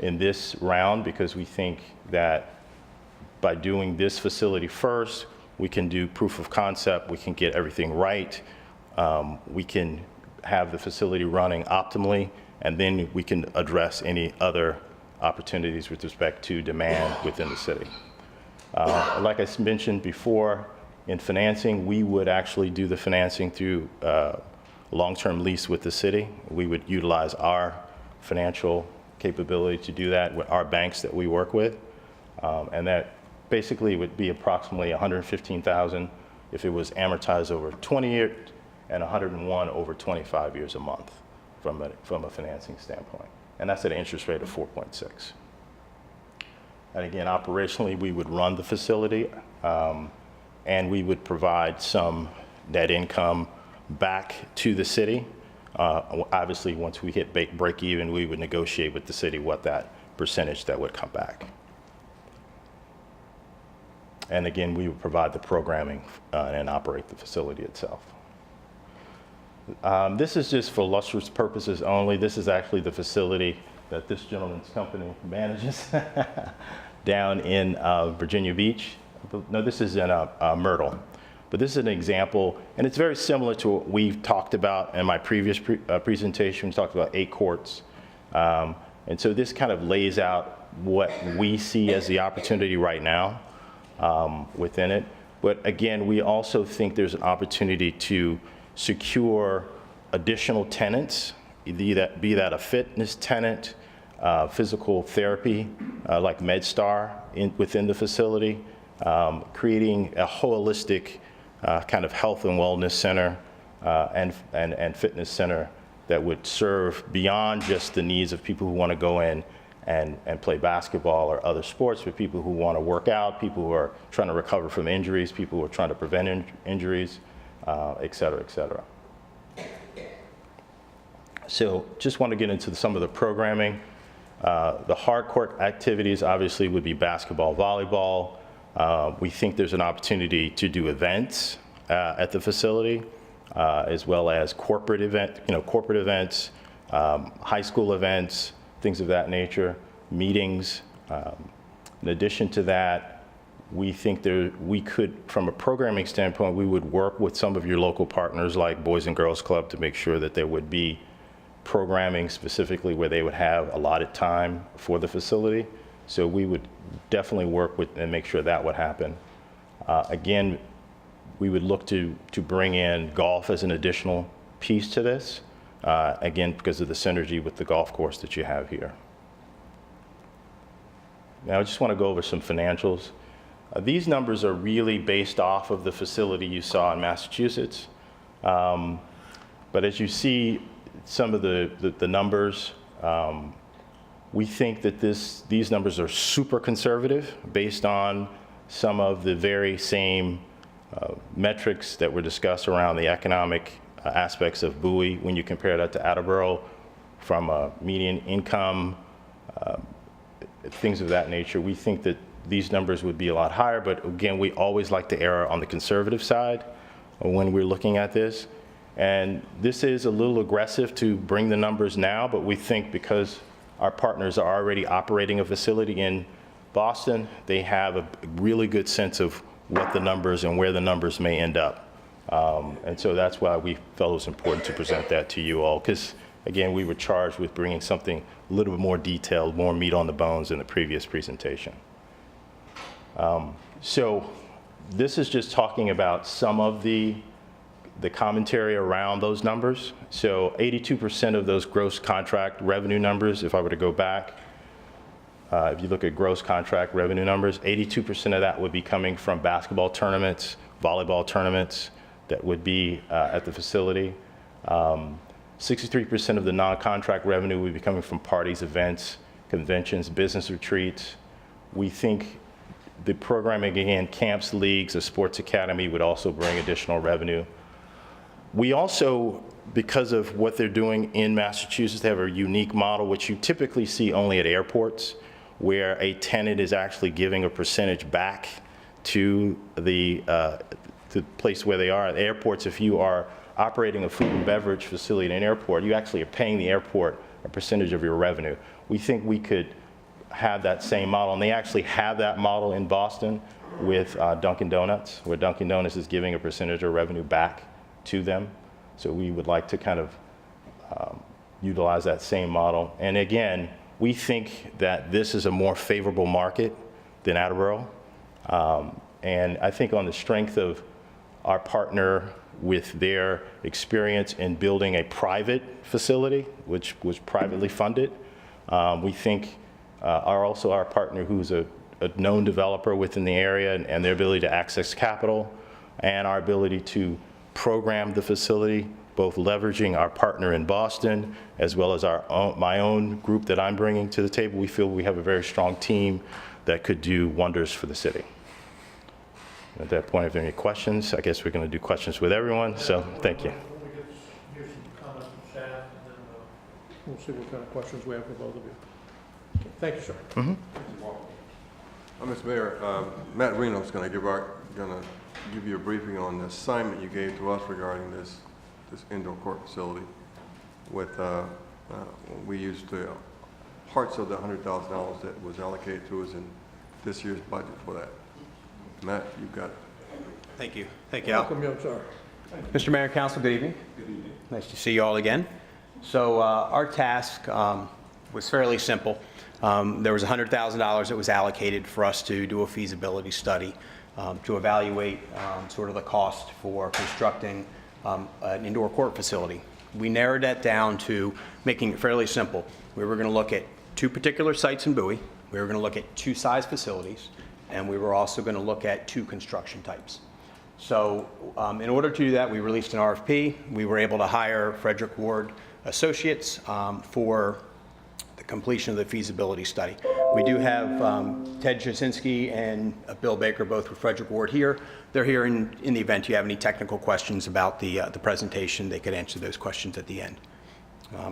in this round because we think that by doing this facility first, we can do proof of concept, we can get everything right, we can have the facility running optimally, and then we can address any other opportunities with respect to demand within the city. Like I mentioned before, in financing, we would actually do the financing through long-term lease with the city. We would utilize our financial capability to do that with our banks that we work with, and that basically would be approximately $115,000 if it was amortized over 20 years and $101 over 25 years a month from a financing standpoint. And that's at an interest rate of 4.6. And again, operationally, we would run the facility, and we would provide some net income back to the city. Obviously, once we hit break even, we would negotiate with the city what that percentage that would come back. And again, we would provide the programming and operate the facility itself. This is just for illustrative purposes only. This is actually the facility that this gentleman's company manages down in Virginia Beach. No, this is in Myrtle. But this is an example, and it's very similar to what we've talked about in my previous presentation. We talked about 8 courts. And so this kind of lays out what we see as the opportunity right now within it. But again, we also think there's an opportunity to secure additional tenants, be that a fitness tenant, physical therapy, like MedStar within the facility, creating a holistic kind of health and wellness center and fitness center that would serve beyond just the needs of people who want to go in and play basketball or other sports, but people who want to work out, people who are trying to recover from injuries, people who are trying to prevent injuries, et cetera, et cetera. So just want to get into some of the programming. The hard court activities obviously would be basketball, volleyball. We think there's an opportunity to do events at the facility, as well as corporate events, high school events, things of that nature, meetings. In addition to that, we think we could, from a programming standpoint, we would work with some of your local partners like Boys and Girls Club to make sure that there would be programming specifically where they would have allotted time for the facility. So we would definitely work with and make sure that would happen. Again, we would look to bring in golf as an additional piece to this, again, because of the synergy with the golf course that you have here. Now, I just want to go over some financials. These numbers are really based off of the facility you saw in Massachusetts. But as you see some of the numbers, we think that these numbers are super conservative based on some of the very same metrics that were discussed around the economic aspects of Bowie when you compare that to Attleboro from a median income, things of that nature. We think that these numbers would be a lot higher, but again, we always like to err on the conservative side when we're looking at this. And this is a little aggressive to bring the numbers now, but we think because our partners are already operating a facility in Boston, they have a really good sense of what the numbers and where the numbers may end up. And so that's why we felt it was important to present that to you all, because again, we were charged with bringing something a little bit more detailed, more meat on the bones in the previous presentation. So this is just talking about some of the commentary around those numbers. So 82% of those gross contract revenue numbers, if I were to go back, if you look at gross contract revenue numbers, 82% of that would be coming from basketball tournaments, volleyball tournaments that would be at the facility. 63% of the non-contract revenue would be coming from parties, events, conventions, business retreats. We think the programming, again, camps, leagues, a sports academy would also bring additional revenue. We also, because of what they're doing in Massachusetts, they have a unique model, which you typically see only at airports, where a tenant is actually giving a percentage back to the place where they are. At airports, if you are operating a food and beverage facility in an airport, you actually are paying the airport a percentage of your revenue. We think we could have that same model, and they actually have that model in Boston with Dunkin' Donuts, where Dunkin' Donuts is giving a percentage of revenue back to them. So we would like to kind of utilize that same model. And again, we think that this is a more favorable market than Attleboro. And I think on the strength of our partner with their experience in building a private facility, which was privately funded, we think also our partner who's a known developer within the area and their ability to access capital and our ability to program the facility, both leveraging our partner in Boston as well as my own group that I'm bringing to the table. We feel we have a very strong team that could do wonders for the city. At that point, if there are any questions, I guess we're going to do questions with everyone, so thank you. Hear some comments from staff, and then we'll see what kind of questions we have for both of you. Okay, thank you, sir. Mr. Mayor, Matt Reno's going to give you a briefing on the assignment you gave to us regarding this indoor court facility. With we used the parts of the $100,000 that was allocated to us in this year's budget for that. Matt, you've got it. Thank you. Thank you, Al. Welcome, young sir. Mr. Mayor and Council, good evening. Good evening. Nice to see you all again. So our task was fairly simple. There was $100,000 that was allocated for us to do a feasibility study to evaluate sort of the cost for constructing an indoor court facility. We narrowed that down to making it fairly simple. We were going to look at 2 particular sites in Bowie. We were going to look at 2 size facilities, and we were also going to look at 2 construction types. So in order to do that, we released an RFP. We were able to hire Frederick Ward Associates for the completion of the feasibility study. We do have Ted Jasinski and Bill Baker, both with Frederick Ward here. They're here in the event you have any technical questions about the presentation. They could answer those questions at the end.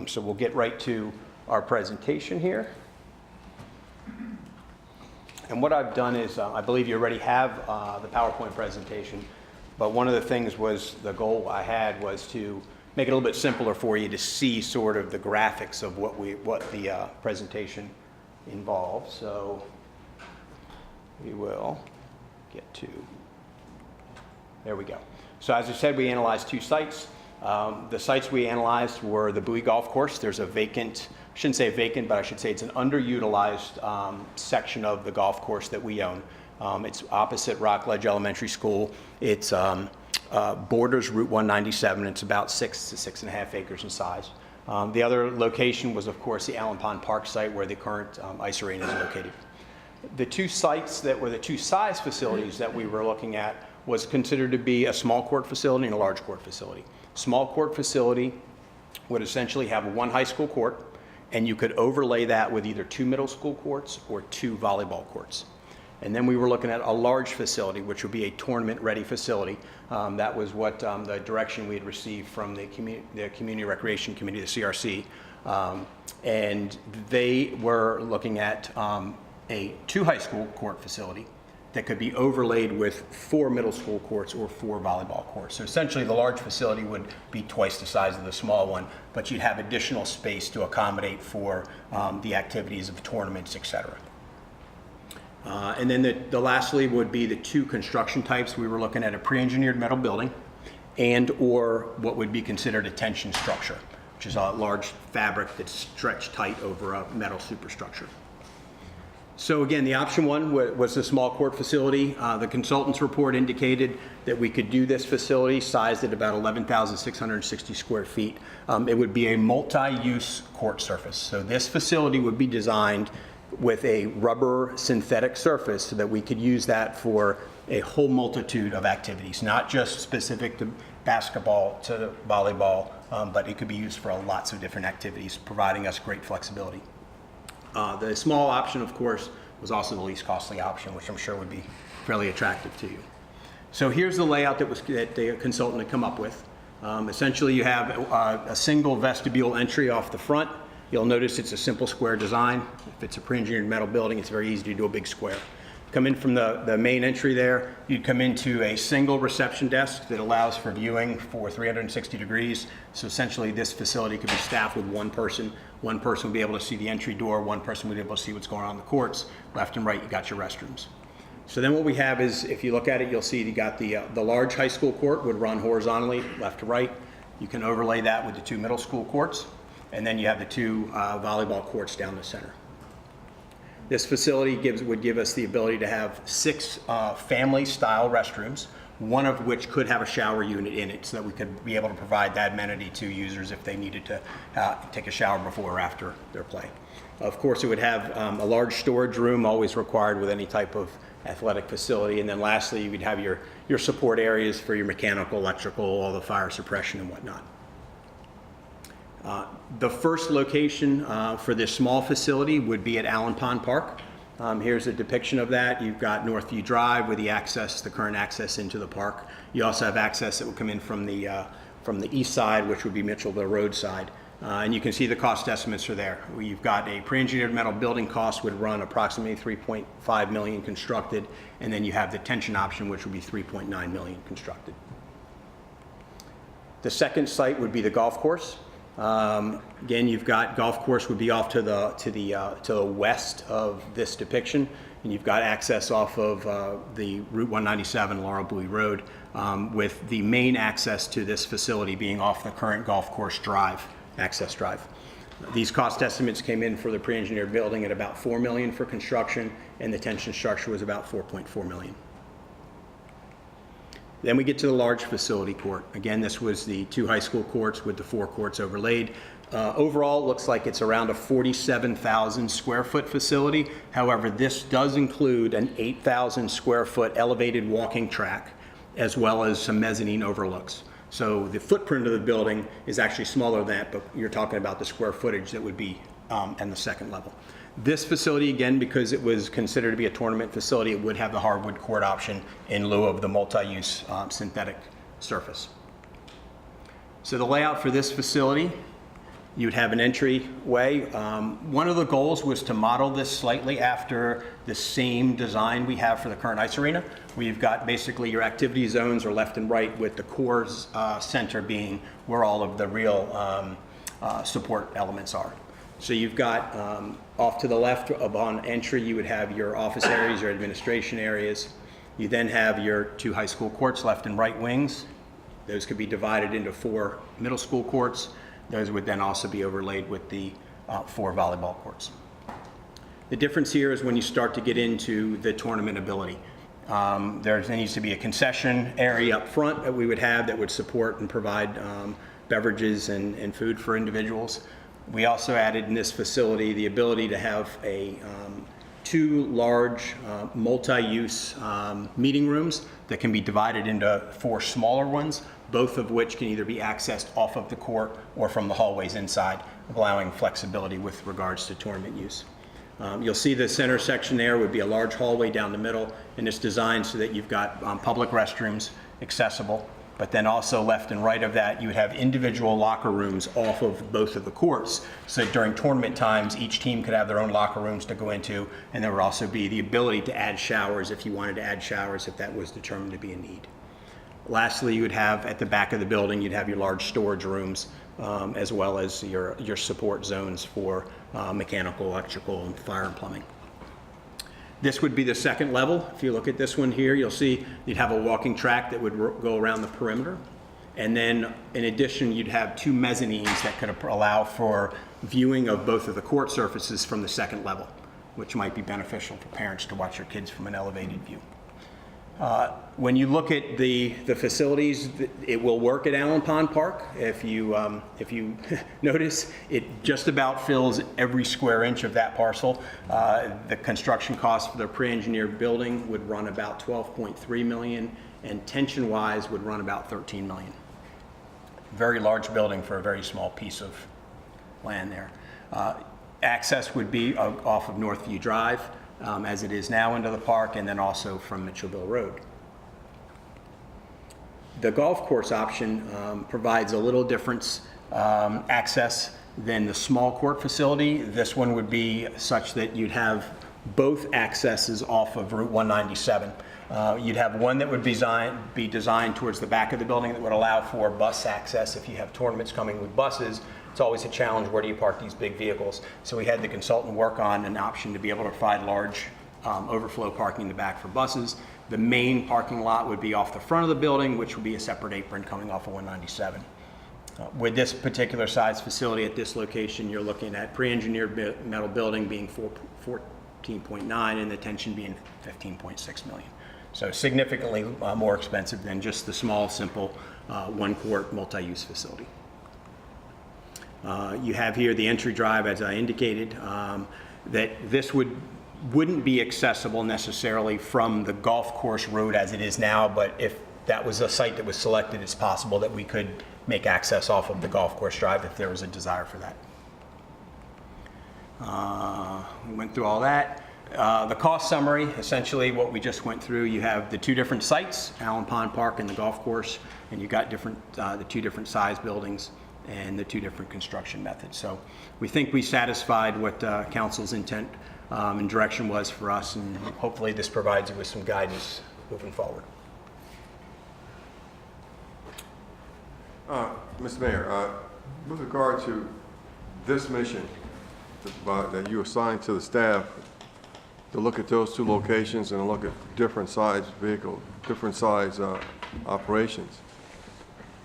So we'll get right to our presentation here. And what I've done is, I believe you already have the PowerPoint presentation, but one of the things was, the goal I had was to make it a little bit simpler for you to see sort of the graphics of what the presentation involves. So we will get to, there we go. So as I said, we analyzed 2 sites. The sites we analyzed were the Bowie Golf Course. There's a vacant, I shouldn't say vacant, but I should say it's an underutilized section of the golf course that we own. It's opposite Rockledge Elementary School. It's borders Route 197. It's about 6 to 6.5 acres in size. The other location was, of course, the Allen Pond Park site where the current ice arena is located. The 2 sites that were the 2 size facilities that we were looking at was considered to be a small court facility and a large court facility. Small court facility would essentially have 1 high school court, and you could overlay that with either 2 middle school courts or 2 volleyball courts. And then we were looking at a large facility, which would be a tournament-ready facility. That was what the direction we had received from the Community Recreation Committee, the CRC. And they were looking at a 2 high school court facility that could be overlaid with 4 middle school courts or 4 volleyball courts. So essentially the large facility would be twice the size of the small one, but you'd have additional space to accommodate for the activities of tournaments, et cetera. And then the lastly would be the 2 construction types. We were looking at a pre-engineered metal building and or what would be considered a tension structure, which is a large fabric that's stretched tight over a metal superstructure. So again, the option 1 was the small court facility. The consultant's report indicated that we could do this facility sized at about 11,660 square feet. It would be a multi-use court surface. So this facility would be designed with a rubber synthetic surface so that we could use that for a whole multitude of activities, not just specific to basketball, to volleyball, but it could be used for lots of different activities, providing us great flexibility. The small option, of course, was also the least costly option, which I'm sure would be fairly attractive to you. So here's the layout that the consultant had come up with. Essentially, you have a single vestibule entry off the front. You'll notice it's a simple square design. If it's a pre-engineered metal building, it's very easy to do a big square. Come in from the main entry there, you'd come into a single reception desk that allows for viewing for 360 degrees. So essentially this facility could be staffed with 1 person. 1 person would be able to see the entry door, 1 person would be able to see what's going on in the courts. Left and right, you got your restrooms. So then what we have is, if you look at it, you'll see you got the large high school court would run horizontally, left to right. You can overlay that with the 2 middle school courts, and then you have the 2 volleyball courts down the center. This facility would give us the ability to have 6 family-style restrooms, 1 of which could have a shower unit in it, so that we could be able to provide that amenity to users if they needed to take a shower before or after their play. Of course, it would have a large storage room, always required with any type of athletic facility. And then lastly, you would have your support areas for your mechanical, electrical, all the fire suppression and whatnot. The first location for this small facility would be at Allen Pond Park. Here's a depiction of that. You've got Northview Drive with the current access into the park. You also have access that will come in from the east side, which would be Mitchellville Road side. And you can see the cost estimates are there. You've got a pre-engineered metal building cost would run approximately $3.5 million constructed, and then you have the tension option, which would be $3.9 million constructed. The second site would be the golf course. Again, you've got golf course would be off to the west of this depiction, and you've got access off of the Route 197 Laurel Bowie Road, with the main access to this facility being off the current golf course access drive. These cost estimates came in for the pre-engineered building at about $4 million for construction, and the tension structure was about $4.4 million. Then we get to the large facility court. Again, this was the 2 high school courts with the 4 courts overlaid. Overall, it looks like it's around a 47,000 square foot facility. However, this does include an 8,000 square foot elevated walking track, as well as some mezzanine overlooks. So the footprint of the building is actually smaller than that, but you're talking about the square footage that would be on the second level. This facility, again, because it was considered to be a tournament facility, it would have the hardwood court option in lieu of the multi-use synthetic surface. So the layout for this facility, you'd have an entryway. One of the goals was to model this slightly after the same design we have for the current ice arena. We've got basically your activity zones are left and right, with the core center being where all of the real support elements are. So you've got off to the left upon entry, you would have your office areas, your administration areas. You then have your 2 high school courts, left and right wings. Those could be divided into 4 middle school courts. Those would then also be overlaid with the 4 volleyball courts. The difference here is when you start to get into the tournament ability. There needs to be a concession area up front that we would have that would support and provide beverages and food for individuals. We also added in this facility the ability to have 2 large multi-use meeting rooms that can be divided into 4 smaller ones, both of which can either be accessed off of the court or from the hallways inside, allowing flexibility with regards to tournament use. You'll see the center section there would be a large hallway down the middle, and it's designed so that you've got public restrooms accessible. But then also left and right of that, you would have individual locker rooms off of both of the courts. So during tournament times, each team could have their own locker rooms to go into, and there would also be the ability to add showers if you wanted to add showers if that was determined to be a need. Lastly, you would have at the back of the building, you'd have your large storage rooms, as well as your support zones for mechanical, electrical, and fire and plumbing. This would be the second level. If you look at this one here, you'll see you'd have a walking track that would go around the perimeter. And then in addition, you'd have 2 mezzanines that could allow for viewing of both of the court surfaces from the second level, which might be beneficial for parents to watch your kids from an elevated view. When you look at the facilities, it will work at Allen Pond Park. If you notice, it just about fills every square inch of that parcel. The construction cost for the pre-engineered building would run about $12.3 million, and tension-wise would run about $13 million. Very large building for a very small piece of land there. Access would be off of Northview Drive, as it is now, into the park, and then also from Mitchellville Road. The golf course option provides a little different access than the small court facility. This one would be such that you'd have both accesses off of Route 197. You'd have one that would be designed towards the back of the building that would allow for bus access if you have tournaments coming with buses. It's always a challenge, where do you park these big vehicles? So we had the consultant work on an option to be able to provide large overflow parking in the back for buses. The main parking lot would be off the front of the building, which would be a separate apron coming off of 197. With this particular size facility at this location, you're looking at pre-engineered metal building being 14.9 and the tension being 15.6 million. So significantly more expensive than just the small, simple 1-court multi-use facility. You have here the entry drive, as I indicated, that this wouldn't be accessible necessarily from the golf course road as it is now, but if that was a site that was selected, it's possible that we could make access off of the golf course drive if there was a desire for that. We went through all that. The cost summary, essentially what we just went through, you have the 2 different sites, Allen Pond Park and the golf course, and you got the 2 different size buildings and the 2 different construction methods. So we think we satisfied what council's intent and direction was for us, and hopefully this provides you with some guidance moving forward. Mr. Mayor, with regard to this mission that you assigned to the staff to look at those 2 locations and look at different size vehicles, different size operations,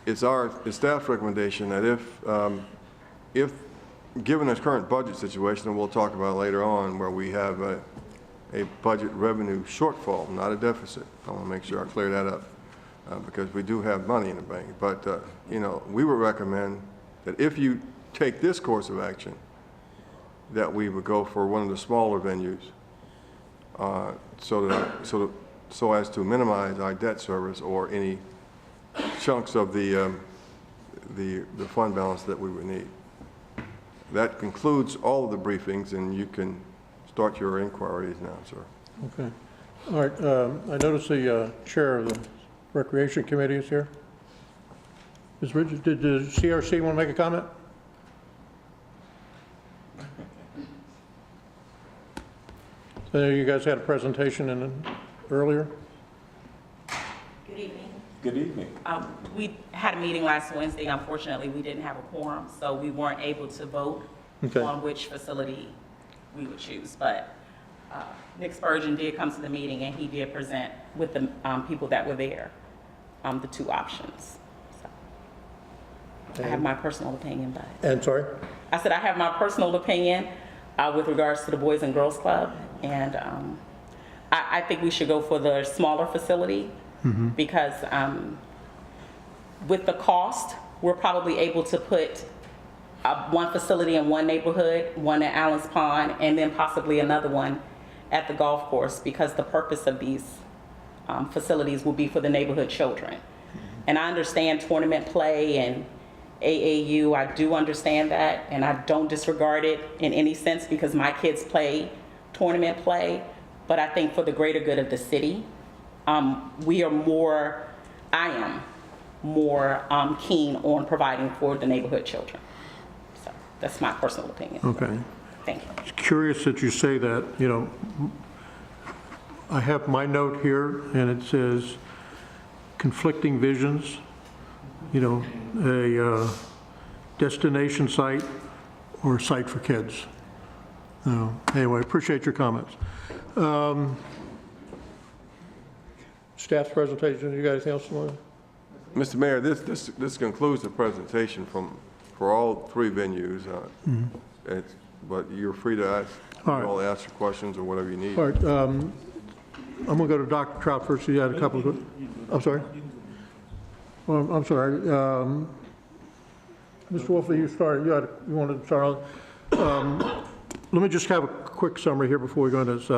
it's staff's recommendation that if given the current budget situation, and we'll talk about later on, where we have a budget revenue shortfall, not a deficit. I want to make sure I clear that up because we do have money in the bank. But, you know, we would recommend that if you take this course of action, that we would go for one of the smaller venues so as to minimize our debt service or any chunks of the fund balance that we would need. That concludes all of the briefings, and you can start your inquiries now, sir. Okay. All right. I notice the chair of the Recreation Committee is here. Ms. Bridges, did the CRC want to make a comment? So you guys had a presentation earlier? Good evening. Good evening. We had a meeting last Wednesday. Unfortunately, we didn't have a quorum, so we weren't able to vote on which facility we would choose. But Nick Spurgeon did come to the meeting, and he did present with the people that were there the 2 options. So I have my personal opinion, but And sorry? I said I have my personal opinion with regards to the Boys and Girls Club, and I think we should go for the smaller facility. Because with the cost, we're probably able to put one facility in one neighborhood, one at Allen's Pond, and then possibly another one at the golf course, because the purpose of these facilities will be for the neighborhood children. And I understand tournament play and AAU, I do understand that, and I don't disregard it in any sense because my kids play tournament play, but I think for the greater good of the city, I am more keen on providing for the neighborhood children. So that's my personal opinion. Okay. Thank you. It's curious that you say that. You know, I have my note here, and it says conflicting visions, you know, a destination site or a site for kids. Anyway, appreciate your comments. Staff's presentation, you got anything else you want to? Mr. Mayor, this concludes the presentation for all 3 venues. But you're free to ask, all ask your questions or whatever you need. All right, I'm going to go to Dr. Trout first. You had a couple of, I'm sorry. Well, I'm sorry. Mr. Wolfley, you wanted to start on. Let me just have a quick summary here before we go into this.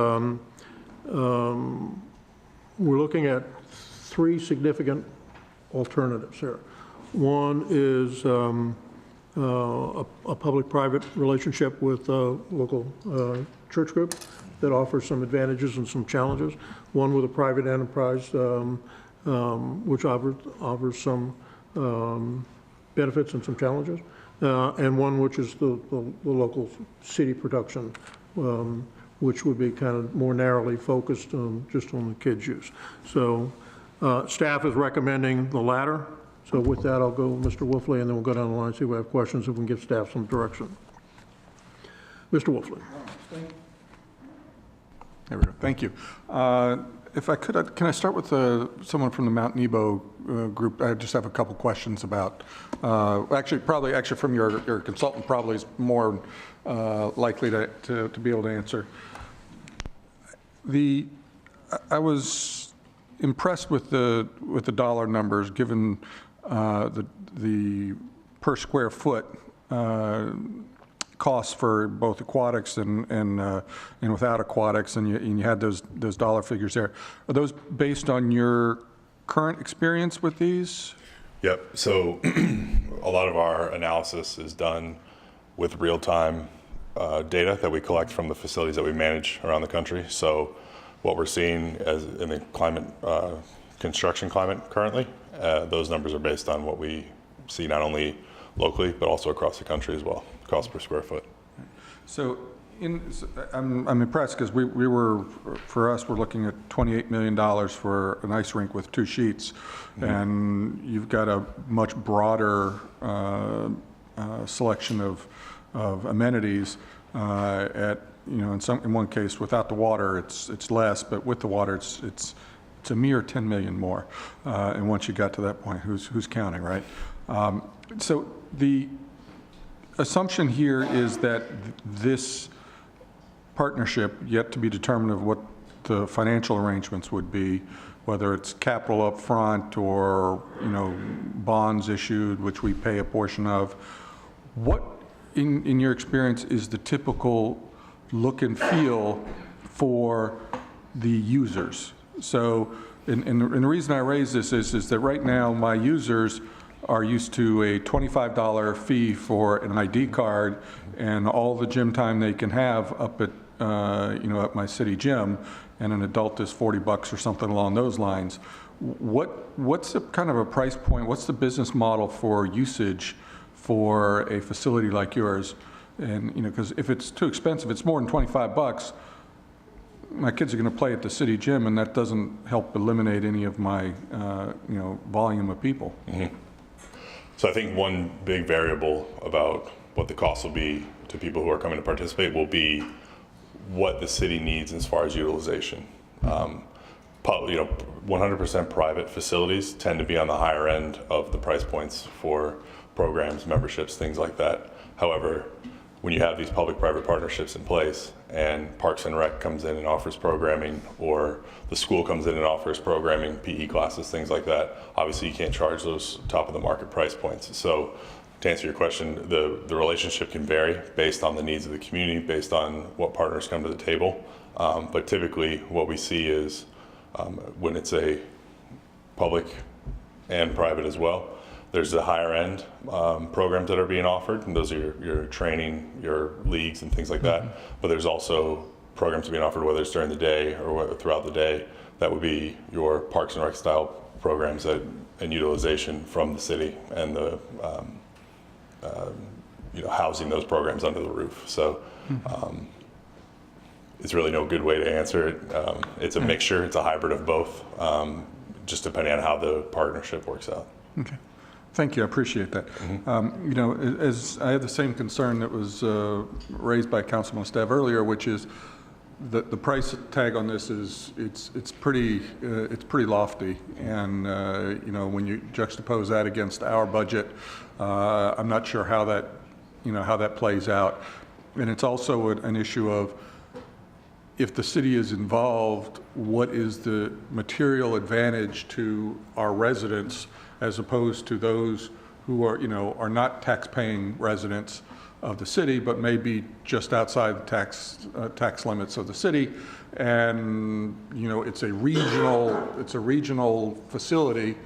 We're looking at 3 significant alternatives here. One is a public-private relationship with a local church group that offers some advantages and some challenges. One with a private enterprise, which offers some benefits and some challenges, and one which is the local city production, which would be kind of more narrowly focused just on the kids' use. So staff is recommending the latter. So with that, I'll go Mr. Wolfley, and then we'll go down the line, see if we have questions, if we can give staff some direction. Mr. Wolfley. There we go. Thank you. If I could, can I start with someone from the Mount Nebo group? I just have a couple questions about, actually from your consultant probably is more likely to be able to answer. I was impressed with the dollar numbers given the per square foot costs for both aquatics and without aquatics, and you had those dollar figures there. Are those based on your current experience with these? Yep. So a lot of our analysis is done with real-time data that we collect from the facilities that we manage around the country. So what we're seeing as in the climate, construction climate currently, those numbers are based on what we see not only locally, but also across the country as well, cost per square foot. So I'm impressed because we were, for us, we're looking at $28 million for an ice rink with 2 sheets, and you've got a much broader selection of amenities at, in one case without the water it's less, but with the water it's a mere 10 million more. And once you got to that point, who's counting, right? So the assumption here is that this partnership, yet to be determined of what the financial arrangements would be, whether it's capital up front or, bonds issued, which we pay a portion of. What, in your experience, is the typical look and feel for the users? So, and the reason I raise this is that right now my users are used to a $25 fee for an ID card and all the gym time they can have up at, at my city gym, and an adult is $40 or something along those lines. What's the kind of a price point? What's the business model for usage for a facility like yours? And, because if it's too expensive, it's more than $25, my kids are going to play at the city gym, and that doesn't help eliminate any of my, volume of people. Mm-hmm. So I think one big variable about what the cost will be to people who are coming to participate will be what the city needs as far as utilization. 100% private facilities tend to be on the higher end of the price points for programs, memberships, things like that. However, when you have these public-private partnerships in place and Parks and Rec comes in and offers programming, or the school comes in and offers programming, PE classes, things like that, obviously you can't charge those top of the market price points. So to answer your question, the relationship can vary based on the needs of the community, based on what partners come to the table. But typically what we see is when it's a public and private as well, there's the higher end programs that are being offered, and those are your training, your leagues and things like that. But there's also programs being offered, whether it's during the day or throughout the day, that would be your Parks and Rec style programs and utilization from the city and the housing those programs under the roof. So it's really no good way to answer it. It's a mixture, it's a hybrid of both, just depending on how the partnership works out. Okay. Thank you, I appreciate that. As I have the same concern that was raised by Councilman Stev earlier, which is the price tag on this is it's pretty lofty, and when you juxtapose that against our budget, I'm not sure how that plays out. And it's also an issue of, if the city is involved, what is the material advantage to our residents as opposed to those who are not tax-paying residents of the city, but maybe just outside the tax limits of the city, and it's a regional facility,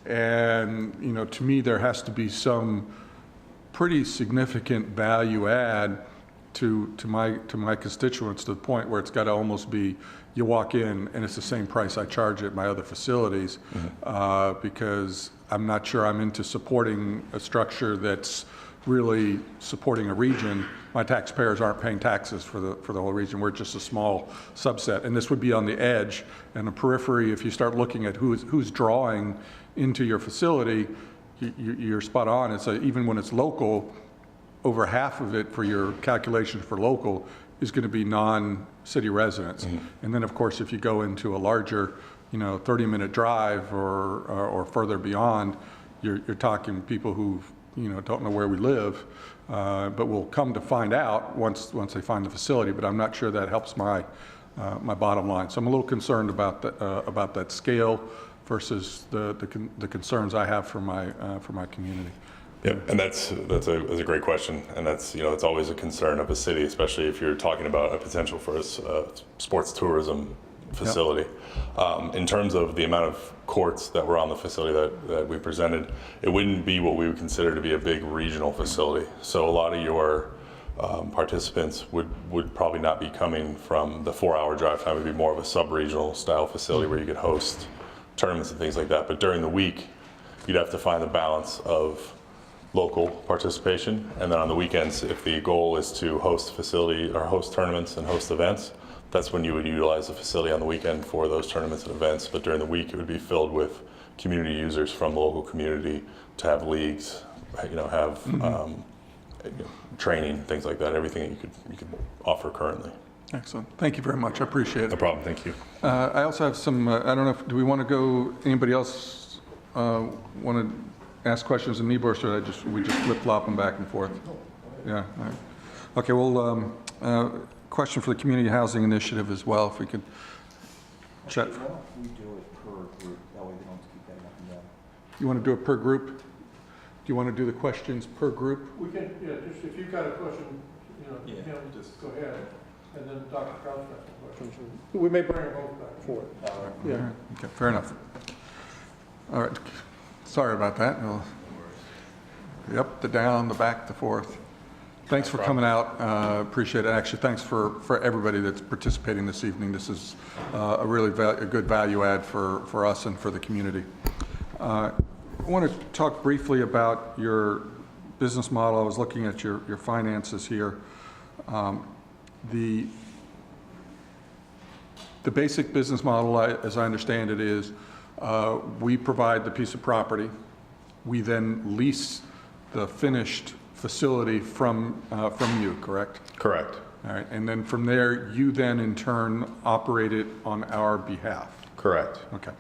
and to me there has to be some pretty significant value add to my constituents, to the point where it's got to almost be, you walk in and it's the same price I charge at my other facilities, because I'm not sure I'm into supporting a structure that's really supporting a region. My taxpayers aren't paying taxes for the whole region. We're just a small subset, and this would be on the edge and the periphery. If you start looking at who's drawing into your facility, you're spot on. It's even when it's local, over half of it for your calculation for local is going to be non-city residents. And then, of course, if you go into a larger, 30-minute drive or further beyond, you're talking people who don't know where we live, but will come to find out once they find the facility. But I'm not sure that helps my bottom line. So I'm a little concerned about that scale versus the concerns I have for my community. Yeah, and that's a great question, and that's it's always a concern of a city, especially if you're talking about a potential for a sports tourism facility. Yep. In terms of the amount of courts that were on the facility that we presented, it wouldn't be what we would consider to be a big regional facility. So a lot of your participants would probably not be coming from the 4-hour drive time. It would be more of a sub-regional style facility where you could host tournaments and things like that. But during the week, you'd have to find the balance of local participation, and then on the weekends, if the goal is to host facility or host tournaments and host events, that's when you would utilize the facility on the weekend for those tournaments and events. But during the week, it would be filled with community users from the local community to have leagues, have training, things like that, everything that you could offer currently. Excellent. Thank you very much. I appreciate it. No problem. Thank you. I also have some, I don't know, do we want to go, anybody else want to ask questions of Nebo, or should we just flip-flop them back and forth? Yeah. All right. Okay, well, question for the Community Housing Initiative as well, if we could chat. Why don't we do it per group? That way they don't keep getting up and down. You want to do it per group? Do you want to do the questions per group? We can, just if you've got a question, just go ahead, and then Dr. Crouch has some questions. We may bring them both back and forth. Yeah. Okay, fair enough. All right. Sorry about that. The up, the down, the back, the forth. Thanks for coming out. Appreciate it. Actually, thanks for everybody that's participating this evening. This is a really a good value add for us and for the community. I want to talk briefly about your business model. I was looking at your finances here. The basic business model, as I understand it, is we provide the piece of property. We then lease the finished facility from you, correct? Correct. All right, and then from there, you then in turn operate it on our behalf. Correct. Okay,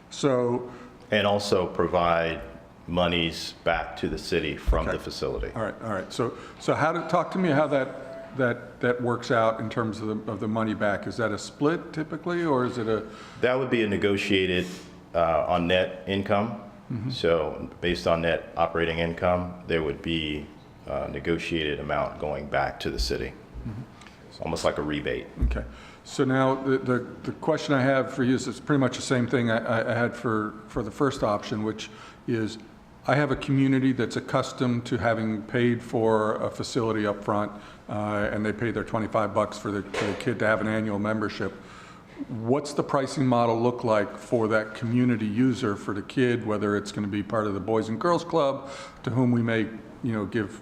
so. And also provide monies back to the city from the facility. All right. So talk to me how that works out in terms of the money back. Is that a split typically, or is it a? That would be a negotiated on net income. Mm-hmm. So based on net operating income, there would be a negotiated amount going back to the city. Mm-hmm. It's almost like a rebate. Okay. So now the question I have for you is it's pretty much the same thing I had for the first option, which is I have a community that's accustomed to having paid for a facility up front, and they pay their $25 for the kid to have an annual membership. What's the pricing model look like for that community user, for the kid, whether it's going to be part of the Boys and Girls Club, to whom we may, give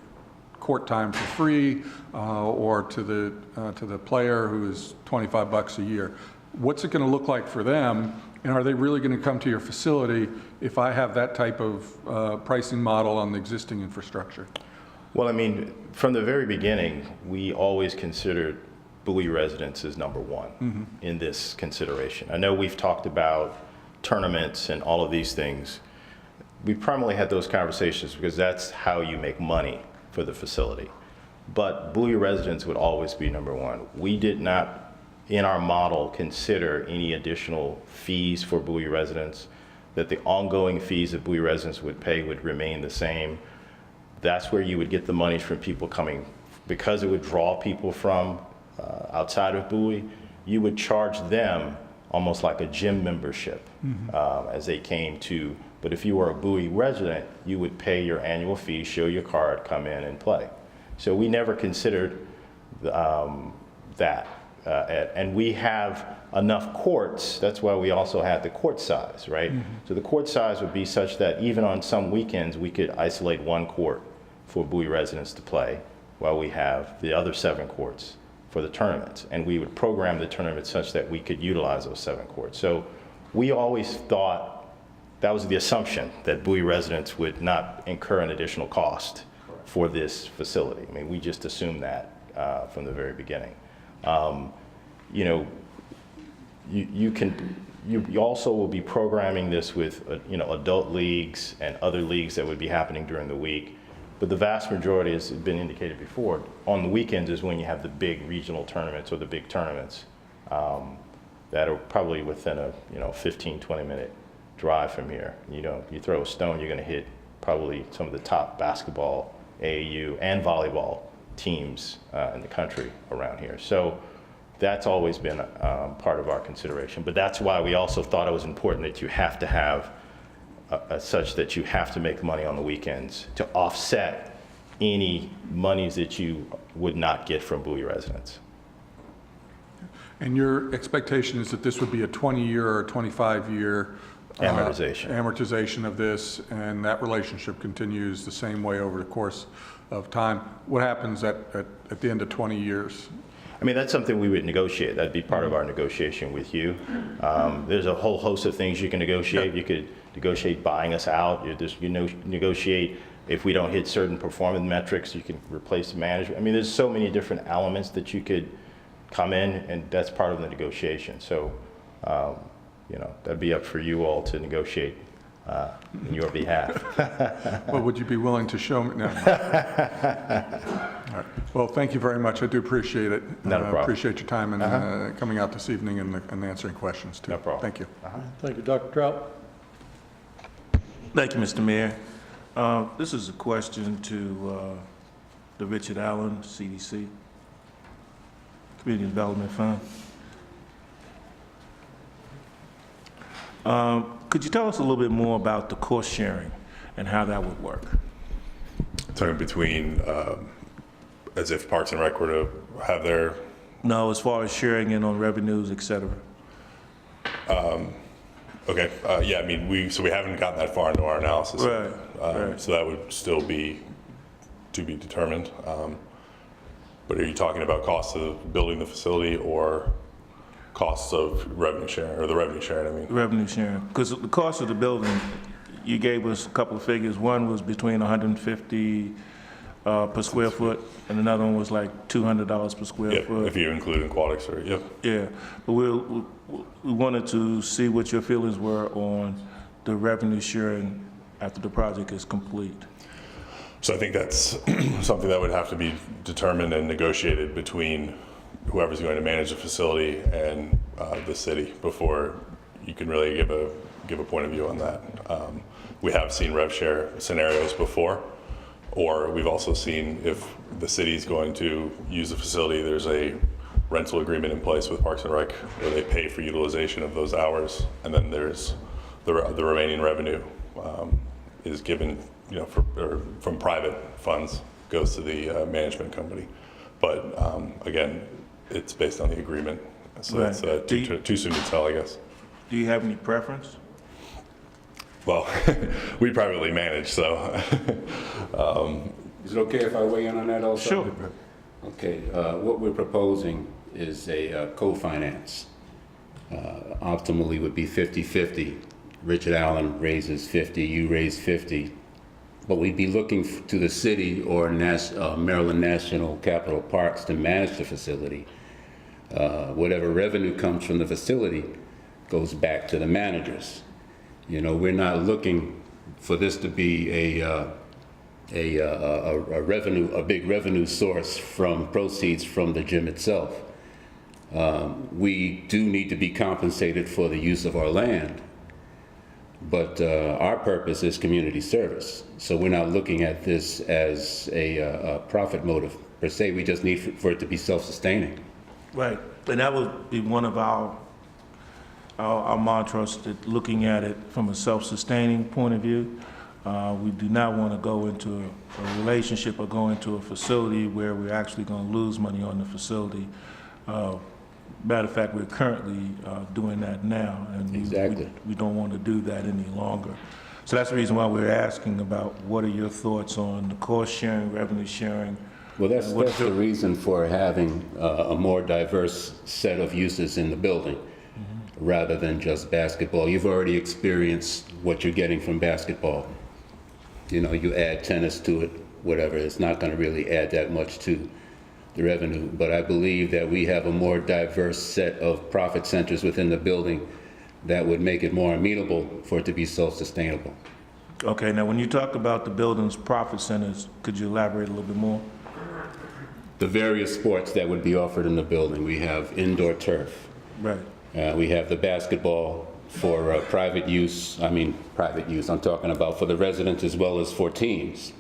court time for free, or to the player who is $25 a year? What's it going to look like for them, and are they really going to come to your facility if I have that type of pricing model on the existing infrastructure? Well, I mean, from the very beginning, we always considered Bowie residents as number one in this consideration. I know we've talked about tournaments and all of these things. We primarily had those conversations because that's how you make money for the facility. But Bowie residents would always be number one. We did not, in our model, consider any additional fees for Bowie residents, that the ongoing fees that Bowie residents would pay would remain the same. That's where you would get the money from people coming, because it would draw people from outside of Bowie. You would charge them almost like a gym membership as they came to. But if you were a Bowie resident, you would pay your annual fee, show your card, come in and play. So we never considered that. And we have enough courts, that's why we also had the court size, right? So the court size would be such that even on some weekends, we could isolate one court for Bowie residents to play, while we have the other 7 courts for the tournaments. And we would program the tournament such that we could utilize those 7 courts. So we always thought, that was the assumption, that Bowie residents would not incur an additional cost for this facility. I mean, we just assumed that from the very beginning. You also will be programming this with adult leagues and other leagues that would be happening during the week. But the vast majority, as has been indicated before, on the weekends is when you have the big regional tournaments or the big tournaments that are probably within a 15, 20-minute drive from here. You throw a stone, you're going to hit probably some of the top basketball, AAU, and volleyball teams in the country around here. So that's always been part of our consideration. But that's why we also thought it was important that you have to have such that you have to make money on the weekends to offset any monies that you would not get from Bowie residents. And your expectation is that this would be a 20-year or 25-year amortization of this, and that relationship continues the same way over the course of time. What happens at the end of 20 years? I mean, that's something we would negotiate. That'd be part of our negotiation with you. There's a whole host of things you can negotiate. You could negotiate buying us out. You negotiate if we don't hit certain performance metrics, you can replace the manager. I mean, there's so many different elements that you could come in, and that's part of the negotiation. So, you know, that'd be up for you all to negotiate on your behalf. Well, would you be willing to show me? No. All right. Well, thank you very much. I do appreciate it. Not a problem. Appreciate your time and coming out this evening and answering questions too. No problem. Thank you. Thank you, Dr. Trout. Thank you, Mr. Mayor. This is a question to the Richard Allen CDC, Community Development Fund. Could you tell us a little bit more about the cost sharing and how that would work? Talking between, as if Parks and Rec were to have their... No, as far as sharing in on revenues, et cetera. Okay, yeah, I mean, we haven't gotten that far into our analysis. Right, right. So that would still be to be determined. But are you talking about costs of building the facility or costs of revenue sharing, or the revenue sharing, I mean? Revenue sharing, because the cost of the building, you gave us a couple of figures. One was between $150 per square foot, and another one was like $200 per square foot. If you include aquatics, or yep. Yeah, but we wanted to see what your feelings were on the revenue sharing after the project is complete. So I think that's something that would have to be determined and negotiated between whoever's going to manage the facility and the city before you can really give a point of view on that. We have seen rev share scenarios before, or we've also seen if the city's going to use the facility, there's a rental agreement in place with Parks and Rec where they pay for utilization of those hours, and then there's the remaining revenue is given, you know, from private funds, goes to the management company. But again, it's based on the agreement, so Right. That's too soon to tell, I guess. Do you have any preference? Well, we privately manage, so. Is it okay if I weigh in on that also? Sure. Okay, what we're proposing is a co-finance. Optimally would be 50-50. Richard Allen raises 50, you raise 50. But we'd be looking to the city or Maryland National Capital Parks to manage the facility. Whatever revenue comes from the facility goes back to the managers. You know, we're not looking for this to be a big revenue source from proceeds from the gym itself. We do need to be compensated for the use of our land, but our purpose is community service. So we're not looking at this as a profit motive per se. We just need for it to be self-sustaining. Right, and that would be one of our mantras, that looking at it from a self-sustaining point of view. We do not want to go into a relationship or go into a facility where we're actually going to lose money on the facility. Matter of fact, we're currently doing that now, and Exactly. we don't want to do that any longer. So that's the reason why we're asking about what are your thoughts on the cost sharing, revenue sharing. Well, that's the reason for having a more diverse set of uses in the building, rather than just basketball. You've already experienced what you're getting from basketball. You know, you add tennis to it, whatever, it's not going to really add that much to the revenue. But I believe that we have a more diverse set of profit centers within the building that would make it more amenable for it to be self-sustainable. Okay, now when you talk about the building's profit centers, could you elaborate a little bit more? The various sports that would be offered in the building. We have indoor turf. Right. We have the basketball for private use. I mean, private use, I'm talking about for the residents as well as for teams.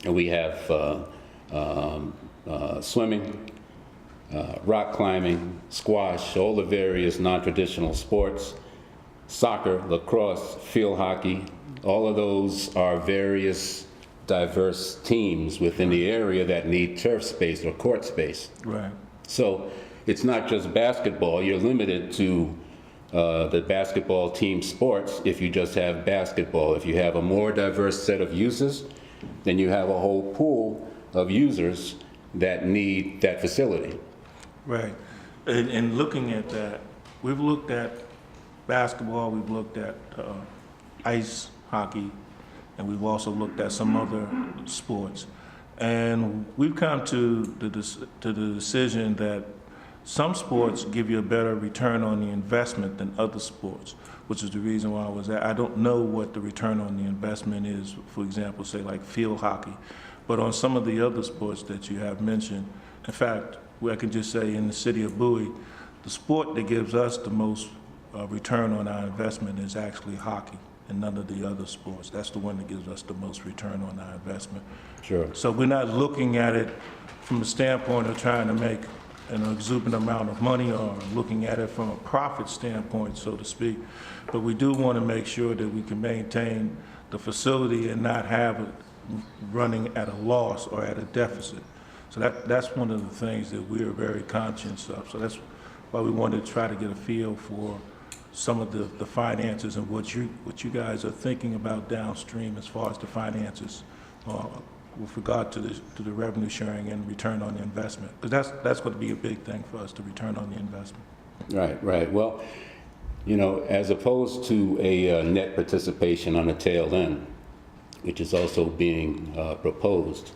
And we have swimming, rock climbing, squash, all the various non-traditional sports, soccer, lacrosse, field hockey. All of those are various diverse teams within the area that need turf space or court space. Right. So it's not just basketball. You're limited to the basketball team sports if you just have basketball. If you have a more diverse set of uses, then you have a whole pool of users that need that facility. Right. And looking at that, we've looked at basketball, we've looked at ice hockey, and we've also looked at some other sports. And we've come to the decision that some sports give you a better return on the investment than other sports, which is the reason why I don't know what the return on the investment is, for example, say like field hockey. But on some of the other sports that you have mentioned, in fact, I can just say in the city of Bowie, the sport that gives us the most return on our investment is actually hockey, and none of the other sports. That's the one that gives us the most return on our investment. Sure. So we're not looking at it from the standpoint of trying to make an exuberant amount of money or looking at it from a profit standpoint, so to speak. But we do want to make sure that we can maintain the facility and not have it running at a loss or at a deficit. So that's one of the things that we are very conscious of. So that's why we wanted to try to get a feel for some of the finances and what you guys are thinking about downstream as far as the finances with regard to the revenue sharing and return on the investment. Because that's going to be a big thing for us, the return on the investment. Right, right. Well, you know, as opposed to a net participation on the tail end, which is also being proposed,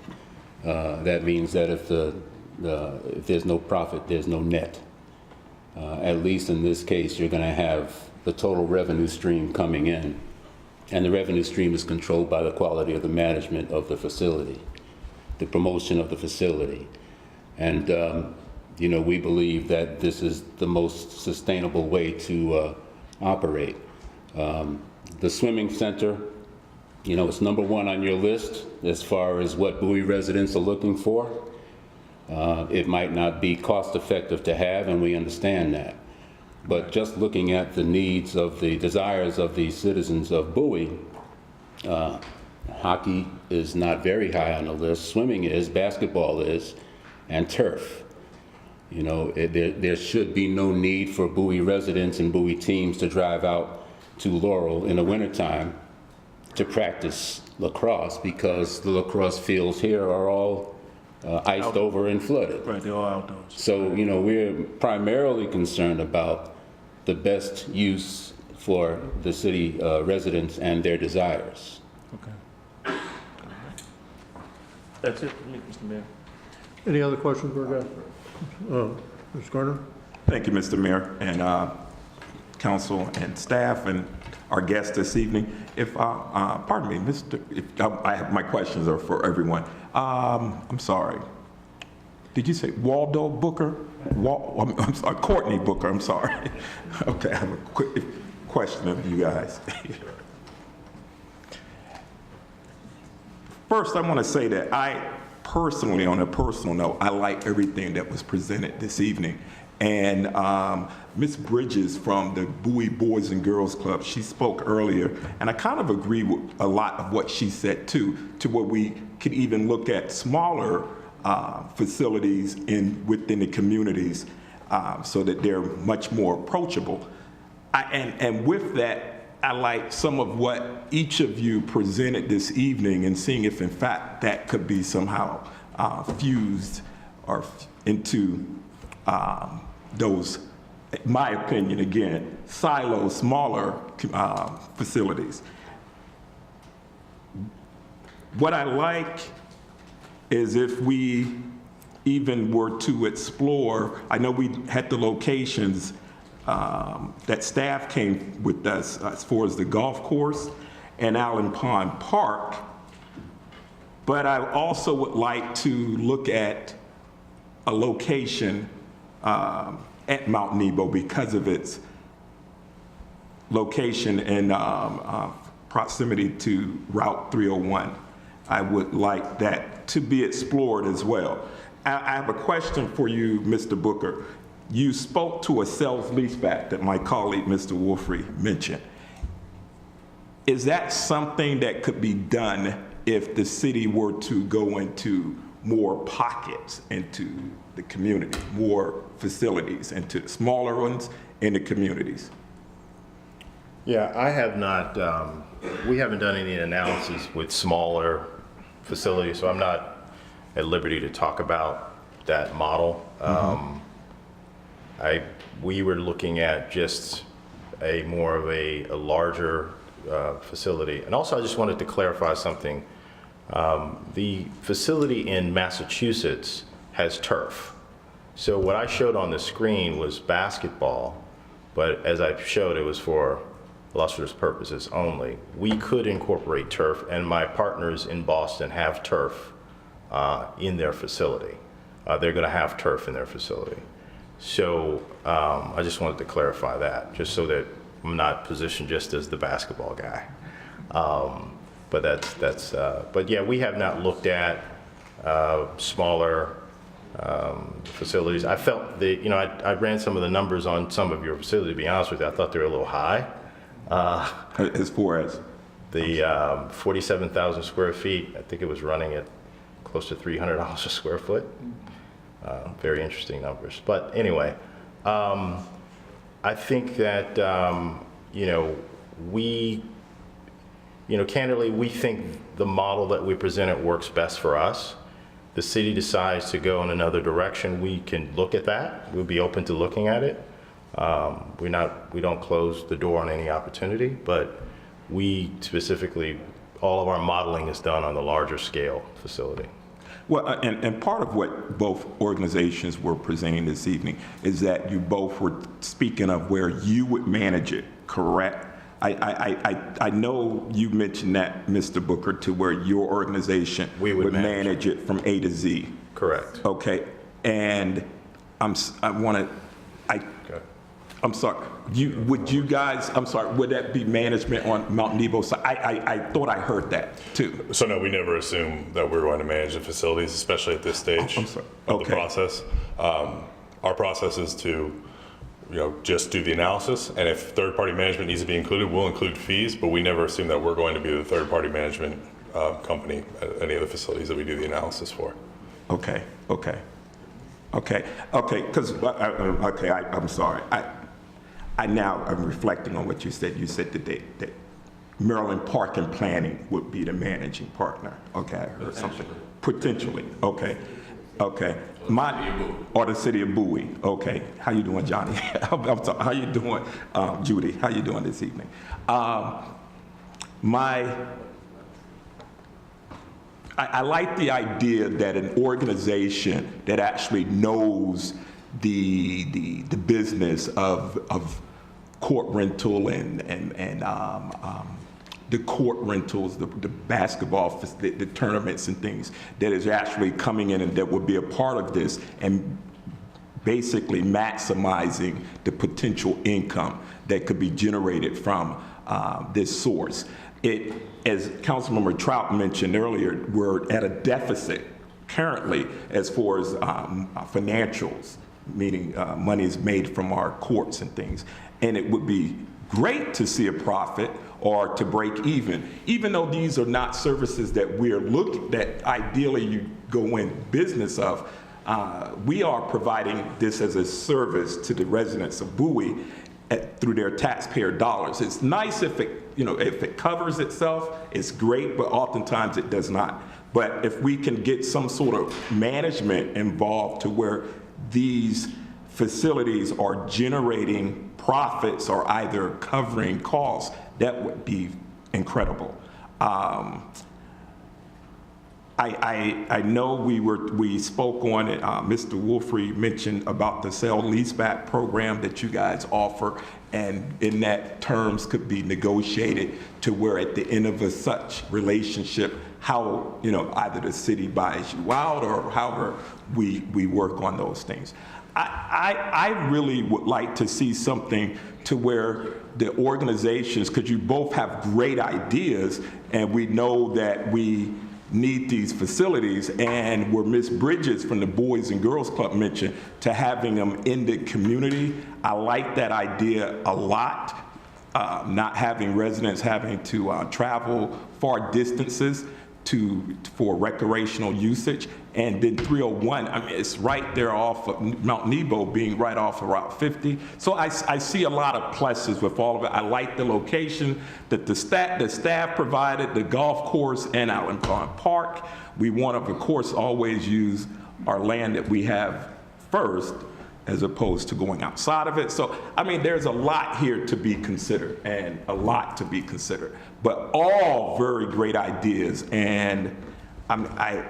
that means that if there's no profit, there's no net. At least in this case, you're going to have the total revenue stream coming in, and the revenue stream is controlled by the quality of the management of the facility, the promotion of the facility. And, you know, we believe that this is the most sustainable way to operate. The swimming center, you know, it's number one on your list as far as what Bowie residents are looking for. It might not be cost effective to have, and we understand that. But just looking at the needs of the desires of the citizens of Bowie, hockey is not very high on the list, swimming is, basketball is, and turf. You know, there should be no need for Bowie residents and Bowie teams to drive out to Laurel in the wintertime to practice lacrosse, because the lacrosse fields here are all iced over and flooded. Right, they're all outdoors. So, you know, we're primarily concerned about the best use for the city residents and their desires. Okay. That's it for me, Mr. Mayor. Any other questions for guys? Mr. Garner? Thank you, Mr. Mayor, and council and staff and our guests this evening. If, pardon me, I have, my questions are for everyone. I'm sorry. Did you say Waldo Booker? I'm sorry, Courtney Booker, I'm sorry. Okay, I have a quick question of you guys. First, I want to say that I personally, on a personal note, I like everything that was presented this evening. And Ms. Bridges from the Bowie Boys and Girls Club, she spoke earlier, and I kind of agree with a lot of what she said too, to where we could even look at smaller facilities within the communities so that they're much more approachable. And with that, I like some of what each of you presented this evening and seeing if in fact that could be somehow fused or into those, in my opinion, again, silos, smaller facilities. What I like is if we even were to explore, I know we had the locations that staff came with us as far as the golf course and Allen Pond Park, but I also would like to look at a location at Mount Nebo because of its location and proximity to Route 301. I would like that to be explored as well. I have a question for you, Mr. Booker. You spoke to a sales leaseback that my colleague, Mr. Wolfrey, mentioned. Is that something that could be done if the city were to go into more pockets into the community, more facilities, into smaller ones in the communities? Yeah, I have not, we haven't done any analysis with smaller facilities, so I'm not at liberty to talk about that model. We were looking at just a more of a larger facility. And also I just wanted to clarify something. The facility in Massachusetts has turf. So what I showed on the screen was basketball, but as I showed, it was for illustrative purposes only. We could incorporate turf, and my partners in Boston have turf in their facility. They're going to have turf in their facility. So I just wanted to clarify that, just so that I'm not positioned just as the basketball guy. But yeah, we have not looked at smaller facilities. I felt that, I ran some of the numbers on some of your facilities, to be honest with you. I thought they were a little high. As far as? The 47,000 square feet, I think it was running at close to $300 a square foot. Very interesting numbers. But anyway, I think that, candidly, we think the model that we presented works best for us. The city decides to go in another direction, we can look at that. We'll be open to looking at it. We don't close the door on any opportunity, but we specifically, all of our modeling is done on the larger scale facility. Well, and part of what both organizations were presenting this evening is that you both were speaking of where you would manage it, correct? I know you mentioned that, Mr. Booker, to where your organization would manage it from A to Z. Correct. Okay, and I'm sorry. Would that be management on Mount Nebo side? I thought I heard that too. So no, we never assume that we're going to manage the facilities, especially at this stage of the process. Our process is to, just do the analysis, and if third-party management needs to be included, we'll include fees, but we never assume that we're going to be the third-party management company at any of the facilities that we do the analysis for. Okay, because, I'm sorry. I'm reflecting on what you said. You said that Maryland Park and Planning would be the managing partner. Okay, I heard something. Potentially, okay. Or the city of Bowie. Okay, how you doing, Johnny? I'm sorry, how you doing, Judy? How you doing this evening? I like the idea that an organization that actually knows the business of court rental and the court rentals, the basketball, the tournaments and things, that is actually coming in and that would be a part of this and basically maximizing the potential income that could be generated from this source. As Councilmember Trout mentioned earlier, we're at a deficit currently as far as financials, meaning money is made from our courts and things. And it would be great to see a profit or to break even though these are not services that we're looking, that ideally you go in business of. We are providing this as a service to the residents of Bowie through their taxpayer dollars. It's nice if it covers itself, it's great, but oftentimes it does not. But if we can get some sort of management involved to where these facilities are generating profits or either covering costs, that would be incredible. I know we spoke on it. Mr. Wolfrey mentioned about the sale leaseback program that you guys offer, and in that terms could be negotiated to where at the end of such relationship, how either the city buys you out or however we work on those things. I really would like to see something to where the organizations, because you both have great ideas, and we know that we need these facilities, and where Ms. Bridges from the Boys and Girls Club mentioned to having them in the community, I like that idea a lot. Not having residents having to travel far distances for recreational usage. And then 301, I mean, it's right there off of Mount Nebo, being right off of Route 50. So I see a lot of pluses with all of it. I like the location that the staff provided, the golf course and Allen Pond Park. We want to, of course, always use our land that we have first, as opposed to going outside of it. So, I mean, there's a lot here to be considered, and a lot to be considered, but all very great ideas. And I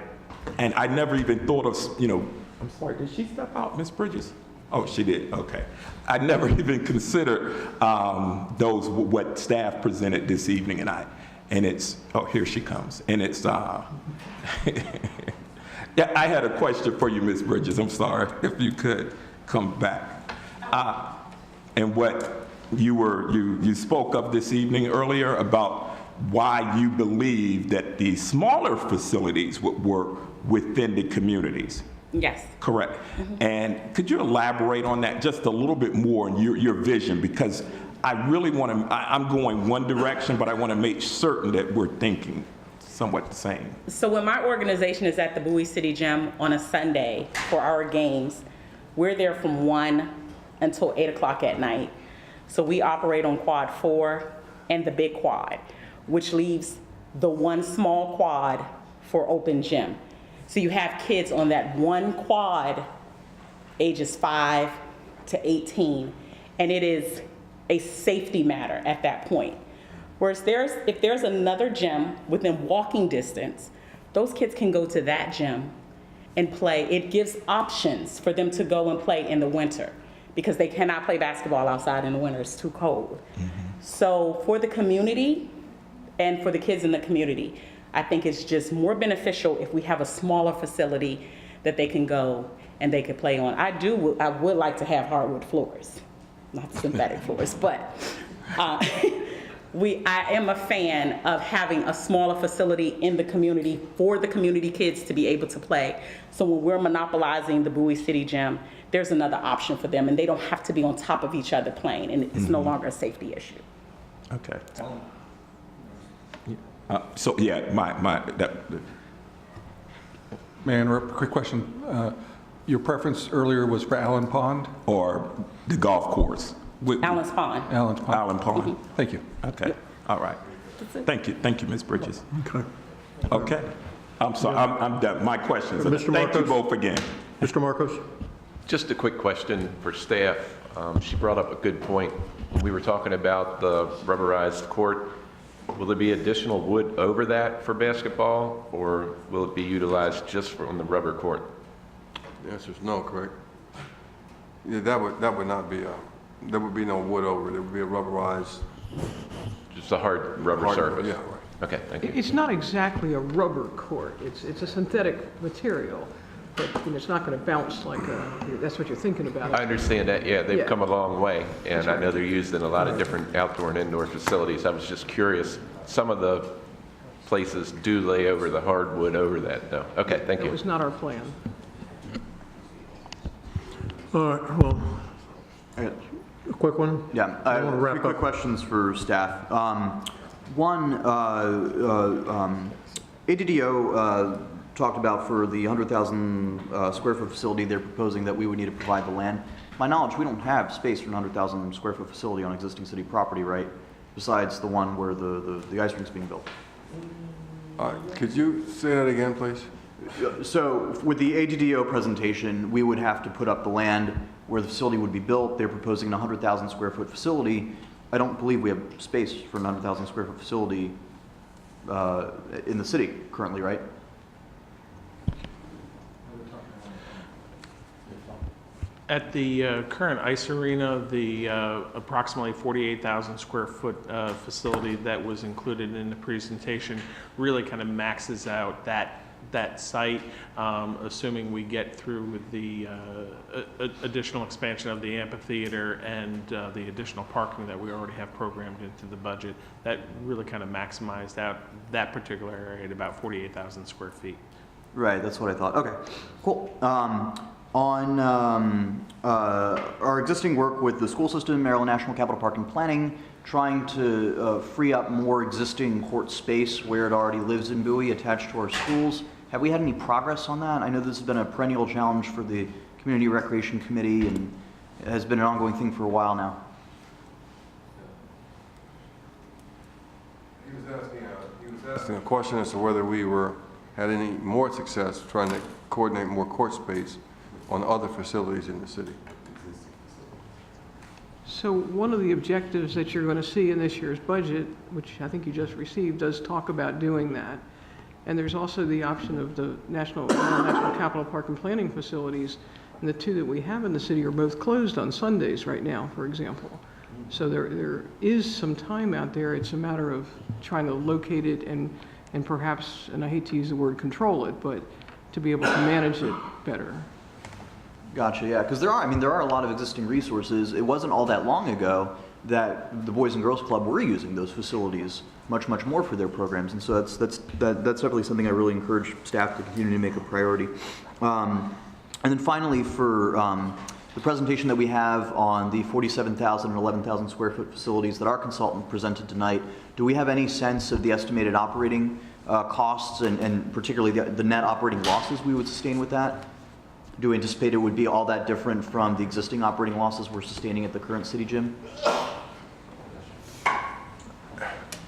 never even thought of, I'm sorry, did she step out, Ms. Bridges? Oh, she did, okay. I never even considered what staff presented this evening, and it's, oh, here she comes. And it's, yeah, I had a question for you, Ms. Bridges. I'm sorry, if you could come back. And what you spoke of this evening earlier about why you believe that the smaller facilities would work within the communities. Yes. Correct. And could you elaborate on that just a little bit more in your vision? Because I really want to, I'm going one direction, but I want to make certain that we're thinking somewhat the same. So when my organization is at the Bowie City Gym on a Sunday for our games, we're there from 1 until 8 o'clock at night. So we operate on quad 4 and the big quad, which leaves the one small quad for open gym. So you have kids on that one quad, ages 5 to 18, and it is a safety matter at that point. Whereas if there's another gym within walking distance, those kids can go to that gym and play. It gives options for them to go and play in the winter because they cannot play basketball outside in the winter, it's too cold. So for the community and for the kids in the community, I think it's just more beneficial if we have a smaller facility that they can go and they could play on. I would like to have hardwood floors, not synthetic floors, but I am a fan of having a smaller facility in the community for the community kids to be able to play. So when we're monopolizing the Bowie City Gym, there's another option for them, and they don't have to be on top of each other playing, and it's no longer a safety issue. Okay. So yeah, May I interrupt? Quick question. Your preference earlier was for Allen Pond? Or the golf course? Allen's Pond. Allen's Pond. Allen Pond. Thank you. Okay. Yep. All right. Thank you, Ms. Bridges. Okay. Okay. I'm sorry, I'm done. My questions. Mr. Thank you Marcos? both again. Mr. Marcos? Just a quick question for staff. She brought up a good point. We were talking about the rubberized court. Will there be additional wood over that for basketball, or will it be utilized just on the rubber court? The answer is no, correct? Yeah, that would not be there would be no wood over it. It would be a rubberized. Just a hard rubber surface? Yeah, right. Okay, thank you. It's not exactly a rubber court. It's a synthetic material, but it's not going to bounce like that's what you're thinking about. I understand that, yeah, they've come a long way, and I know they're used in a lot of different outdoor and indoor facilities. I was just curious, some of the places do lay over the hardwood over that, though. Okay, thank you. That was not our plan. All right, well, a quick one? Yeah, I have 3 quick questions for staff. One, ADDO talked about for the 100,000 square foot facility, they're proposing that we would need to provide the land. To my knowledge, we don't have space for a 100,000 square foot facility on existing city property, right? Besides the one where the ice rink's being built. Could you say that again, please? So with the ADDO presentation, we would have to put up the land where the facility would be built. They're proposing a 100,000 square foot facility. I don't believe we have space for a 100,000 square foot facility in the city currently, right? At the current ice arena, the approximately 48,000 square foot facility that was included in the presentation really kind of maxes out that site, assuming we get through with the additional expansion of the amphitheater and the additional parking that we already have programmed into the budget. That really kind of maximized out that particular area at about 48,000 square feet. Right, that's what I thought. Okay, cool. On our existing work with the school system, Maryland National Capital Park and Planning, trying to free up more existing court space where it already lives in Bowie attached to our schools. Have we had any progress on that? I know this has been a perennial challenge for the Community Recreation Committee and it has been an ongoing thing for a while now. He was asking a question as to whether we had any more success trying to coordinate more court space on other facilities in the city. So one of the objectives that you're going to see in this year's budget, which I think you just received, does talk about doing that. And there's also the option of the National Capital Park and Planning facilities. And the two that we have in the city are both closed on Sundays right now, for example. So there is some time out there. It's a matter of trying to locate it and perhaps, and I hate to use the word control it, but to be able to manage it better. Gotcha, yeah, because there are a lot of existing resources. It wasn't all that long ago that the Boys and Girls Club were using those facilities much more for their programs, and so that's definitely something I really encourage staff to continue to make a priority. And then finally, for the presentation that we have on the 47,000 and 11,000 square foot facilities that our consultant presented tonight, do we have any sense of the estimated operating costs and particularly the net operating losses we would sustain with that? Do we anticipate it would be all that different from the existing operating losses we're sustaining at the current city gym?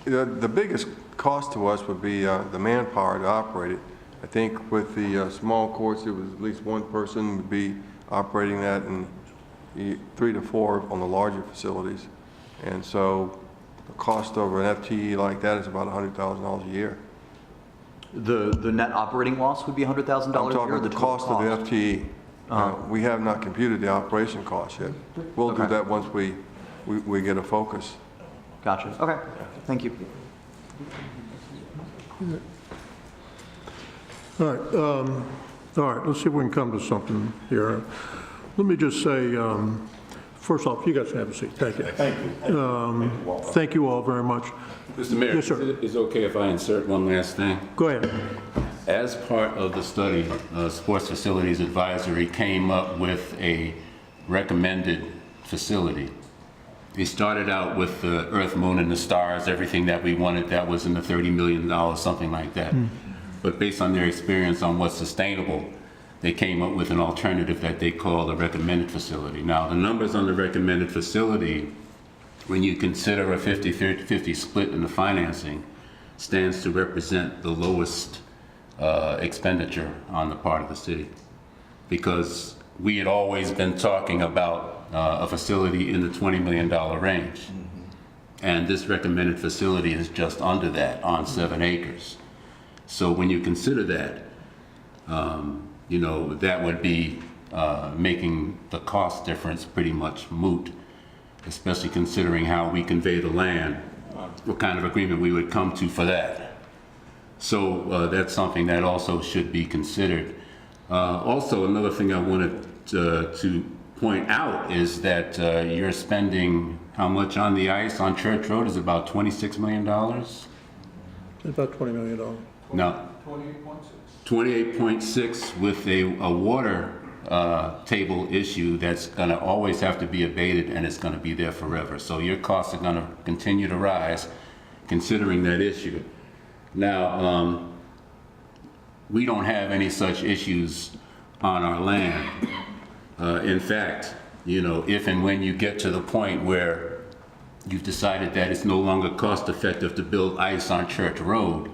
The biggest cost to us would be the manpower to operate it. I think with the small courts, it was at least one person would be operating that, and 3 to 4 on the larger facilities. And so the cost of an FTE like that is about $100,000 a year. The net operating loss would be $100,000 a year? I'm talking the cost of the FTE. We have not computed the operation cost yet. We'll do that once we get a focus. Gotcha. Okay. Thank you. All right. Let's see if we can come to something here. Let me just say, first off, you guys can have a seat. Thank you. Thank you. Thank you all very much. Mr. Mayor, yes, sir. Is it okay if I insert one last thing? Go ahead. As part of the study, Sports Facilities Advisory came up with a recommended facility. They started out with the Earth, Moon, and the Stars, everything that we wanted that was in the $30 million, something like that. But based on their experience on what's sustainable, they came up with an alternative that they call a recommended facility. Now, the numbers on the recommended facility, when you consider a 50-50 split in the financing, stands to represent the lowest expenditure on the part of the city. Because we had always been talking about a facility in the $20 million range. And this recommended facility is just under that on 7 acres. So when you consider that, you know, that would be making the cost difference pretty much moot, especially considering how we convey the land, what kind of agreement we would come to for that. So that's something that also should be considered. Also, another thing I wanted to point out is that you're spending how much on the ice on Church Road is about $26 million? It's about $20 million. No. 28.6 with a water table issue that's going to always have to be abated, and it's going to be there forever. So your costs are going to continue to rise considering that issue. Now, we don't have any such issues on our land. In fact, you know, if and when you get to the point where you've decided that it's no longer cost effective to build ice on Church Road,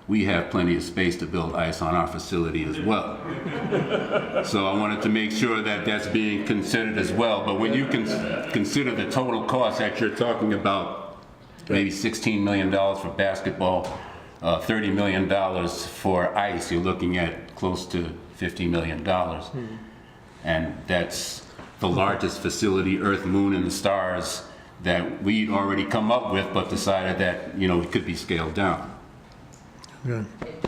we have plenty of space to build ice on our facility as well. So I wanted to make sure that that's being considered as well. But when you consider the total cost that you're talking about, maybe $16 million for basketball, $30 million for ice, you're looking at close to $50 million. And that's the largest facility, Earth, Moon, and the Stars, that we'd already come up with, but decided that, you know, it could be scaled down. Yeah.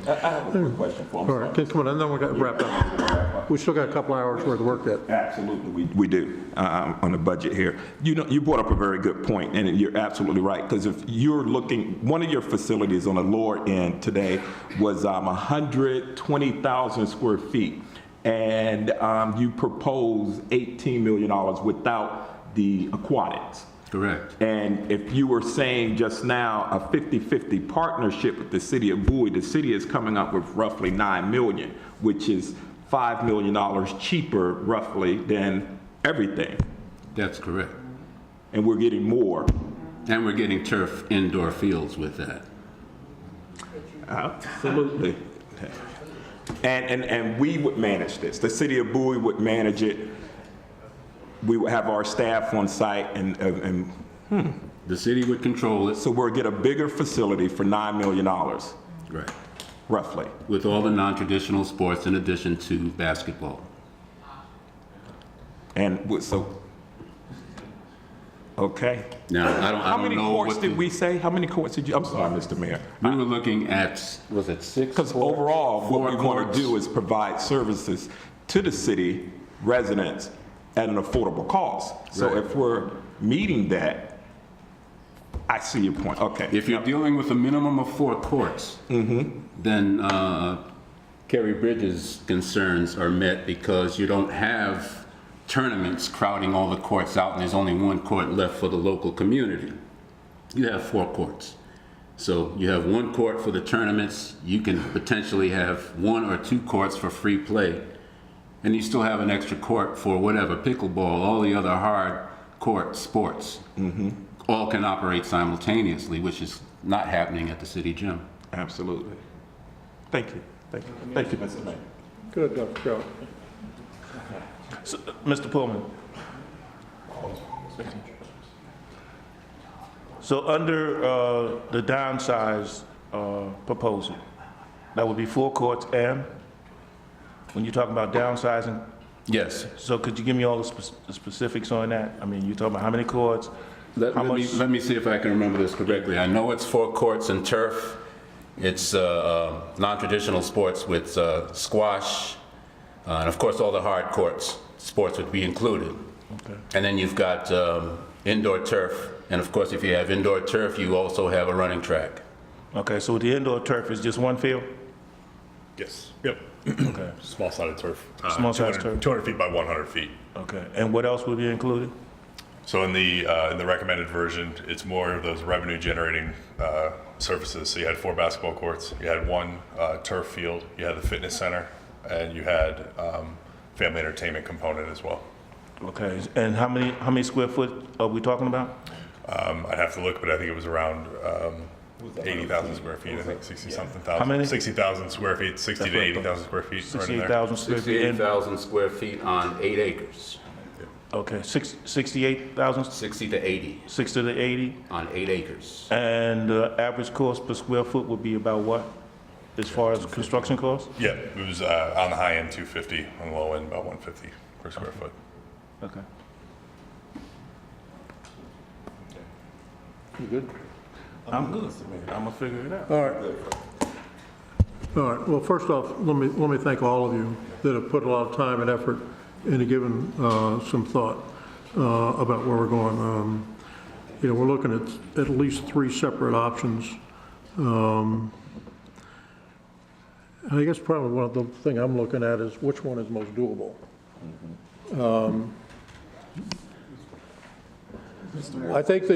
I have a quick question for him. All right, come on, and then we've got to wrap up. We still got a couple hours worth of work yet. Absolutely, we do on the budget here. You know, you brought up a very good point, and you're absolutely right. Because if you're looking, one of your facilities on the lower end today was 120,000 square feet, and you proposed $18 million without the aquatics. Correct. And if you were saying just now a 50-50 partnership with the city of Bowie, the city is coming up with roughly $9 million, which is $5 million cheaper roughly than everything. That's correct. And we're getting more. And we're getting turf indoor fields with that. Absolutely. And we would manage this. The city of Bowie would manage it. We would have our staff on site and the city would control it. So we'll get a bigger facility for $9 million. Right. Roughly. With all the non-traditional sports in addition to basketball. And so, okay. Now, I don't know. How many courts did we say? How many courts did you? I'm sorry, Mr. Mayor. We were looking at, was it 6? Because overall, what we want to do is provide services to the city residents at an affordable cost. So Right. if we're meeting that, I see your point. Okay. If you're dealing with a minimum of 4 courts, then Kerry Bridges' concerns are met because you don't have tournaments crowding all the courts out and there's only 1 court left for the local community. You have 4 courts. So you have 1 court for the tournaments. You can potentially have 1 or 2 courts for free play. And you still have an extra court for whatever, pickleball, all the other hard court sports. All can operate simultaneously, which is not happening at the city gym. Absolutely. Thank you. Thank you. Thank you, Mr. Mayor. Good, Dr. Trout. So, Mr. Pullman. So under the downsize proposal, that would be 4 courts and, when you're talking about downsizing? Yes. So could you give me all the specifics on that? I mean, you're talking about how many courts? Let me see if I can remember this correctly. I know it's 4 courts and turf. It's non-traditional sports with squash, and of course all the hard courts sports would be included. Okay. And then you've got indoor turf, and of course if you have indoor turf, you also have a running track. Okay, so the indoor turf is just 1 field? Yes. Yep. Okay. Small-sided turf. Small-sided turf. 200 feet by 100 feet. Okay, and what else would be included? So in the recommended version, it's more of those revenue-generating services. So you had 4 basketball courts, you had 1 turf field, you had the fitness center, and you had family entertainment component as well. Okay, and how many square foot are we talking about? I'd have to look, but I think it was around 80,000 square feet. I think 60-something thousand. How many? 60,000 square feet, 60 to 80,000 square feet. 68,000 square feet. 68,000 square feet on 8 acres. Okay, 68,000? 60 to 80 60 to 80? on 8 acres. And the average cost per square foot would be about what, as far as construction costs? Yeah, it was on the high end 250, on the low end about 150 per square foot. Okay. You good? I'm good. I'm gonna figure it out. All right. All right, well, first off, let me thank all of you that have put a lot of time and effort into giving some thought about where we're going. You know, we're looking at least 3 separate options. I guess probably one of the thing I'm looking at is which one is most doable. I think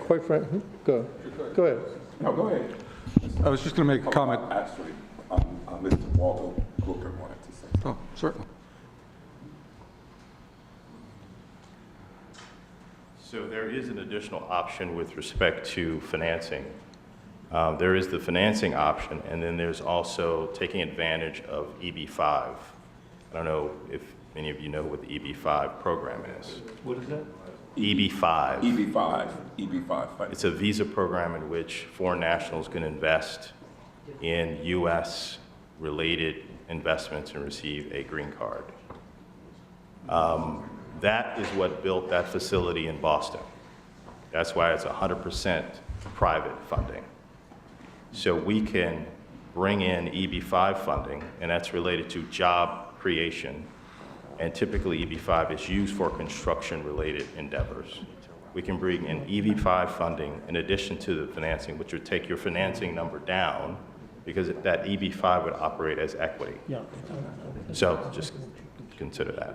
quite frankly, go ahead. No, go ahead. I was just going to make a comment. Actually, Mr. Walter Booker wanted to say. Oh, certainly. So there is an additional option with respect to financing. There is the financing option, and then there's also taking advantage of EB-5. I don't know if any of you know what the EB-5 program is. What is that? EB-5. EB-5. It's a visa program in which foreign nationals can invest in U.S.-related investments and receive a green card. That is what built that facility in Boston. That's why it's 100% private funding. So we can bring in EB-5 funding, and that's related to job creation. And typically EB-5 is used for construction-related endeavors. We can bring in EB-5 funding in addition to the financing, which would take your financing number down because that EB-5 would operate as equity. So just consider that.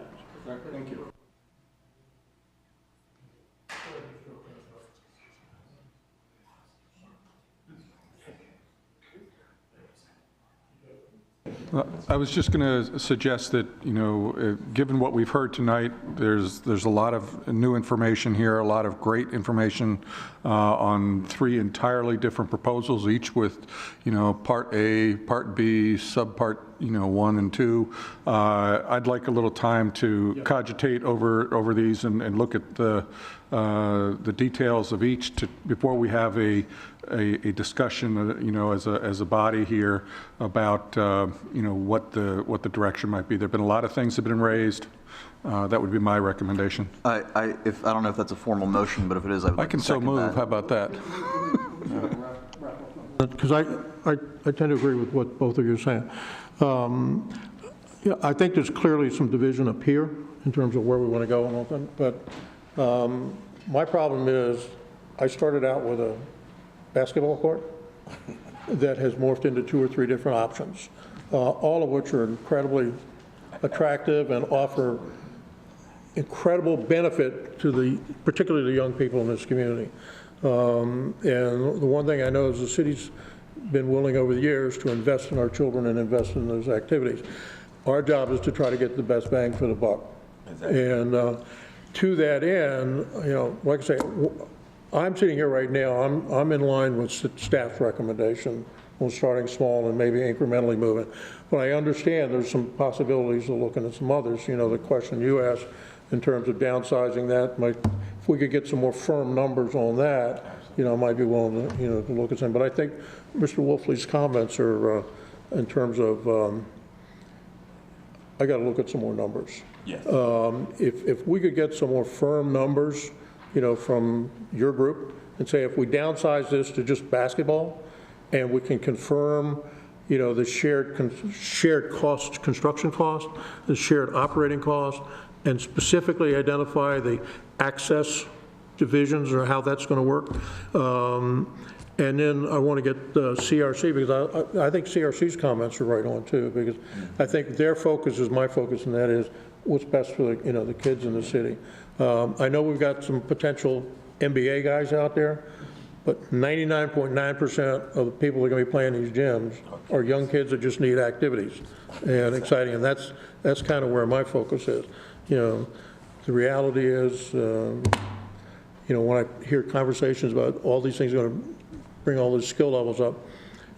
Thank you. I was just going to suggest that, you know, given what we've heard tonight, there's a lot of new information here, a lot of great information on 3 entirely different proposals, each with, you know, Part A, Part B, Subpart, you know, 1 and 2. I'd like a little time to cogitate over these and look at the details of each before we have a discussion, you know, as a body here about, you know, what the direction might be. There have been a lot of things that have been raised. That would be my recommendation. I don't know if that's a formal motion, but if it is, I can so move. How about that? Because I tend to agree with what both of you are saying. Yeah, I think there's clearly some division up here in terms of where we want to go and all that, but my problem is I started out with a basketball court that has morphed into 2 or 3 different options, all of which are incredibly attractive and offer incredible benefit to particularly the young people in this community. And the one thing I know is the city's been willing over the years to invest in our children and invest in those activities. Our job is to try to get the best bang for the buck. Exactly. And to that end, you know, like I say, I'm sitting here right now, I'm in line with staff's recommendation on starting small and maybe incrementally moving. But I understand there's some possibilities of looking at some others. You know, the question you asked in terms of downsizing that, if we could get some more firm numbers on that, you know, I might be willing to, you know, to look at some. But I think Mr. Wolfley's comments are in terms of, I got to look at some more numbers. Yes. If we could get some more firm numbers, you know, from your group and say if we downsize this to just basketball and we can confirm, you know, the shared cost, construction cost, the shared operating cost, and specifically identify the access divisions or how that's going to work. And then I want to get CRC, because I think CRC's comments are right on too, because I think their focus is my focus, and that is what's best for the, you know, the kids in the city. I know we've got some potential MBA guys out there, but 99.9% of the people that are going to be playing these gyms are young kids that just need activities and exciting, and that's kind of where my focus is. You know, the reality is, you know, when I hear conversations about all these things are going to bring all those skill levels up,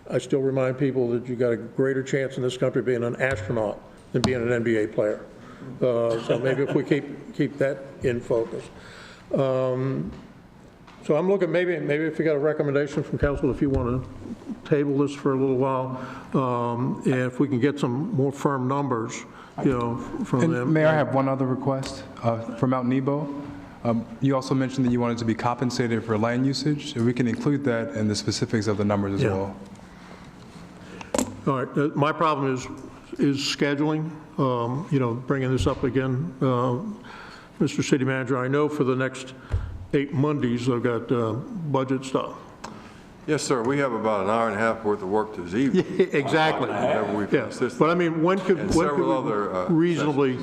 I still remind people that you got a greater chance in this country being an astronaut than being an NBA player. So maybe if we keep that in focus. So I'm looking, maybe if you got a recommendation from council, if you want to table this for a little while, and if we can get some more firm numbers, you know, from them. Mayor, I have one other request for Mount Nebo. You also mentioned that you wanted to be compensated for land usage. We can include that in the specifics of the numbers as well. All right. My problem is scheduling. You know, bringing this up again, Mr. City Manager. I know for the next 8 Mondays I've got budget stuff. Yes, sir. We have about an hour and a half worth of work this evening. Exactly. Yes. But I mean, when could we reasonably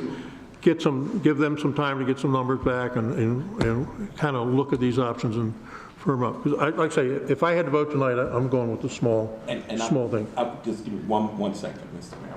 give them some time to get some numbers back and kind of look at these options and firm up? Because like I say, if I had to vote tonight, I'm going with the small thing. Just give me one second, Mr. Mayor.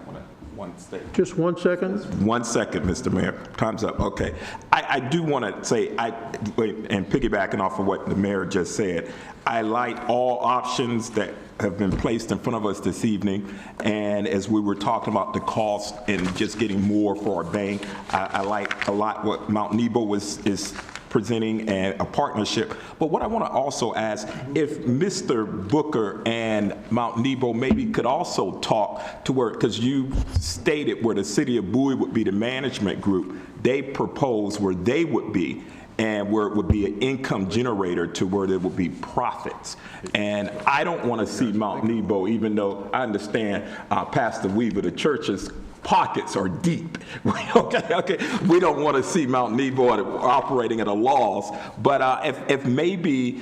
One second. Just 1 second? 1 second, Mr. Mayor. Time's up. Okay. I do want to say, and piggybacking off of what the mayor just said, I like all options that have been placed in front of us this evening. And as we were talking about the cost and just getting more for our bank, I like a lot what Mount Nebo is presenting and a partnership. But what I want to also ask, if Mr. Booker and Mount Nebo maybe could also talk to where, because you stated where the city of Bowie would be the management group, they propose where they would be and where it would be an income generator to where there would be profits. And I don't want to see Mount Nebo, even though I understand Pastor Weaver, the church's pockets are deep. Okay. We don't want to see Mount Nebo operating at a loss, but if maybe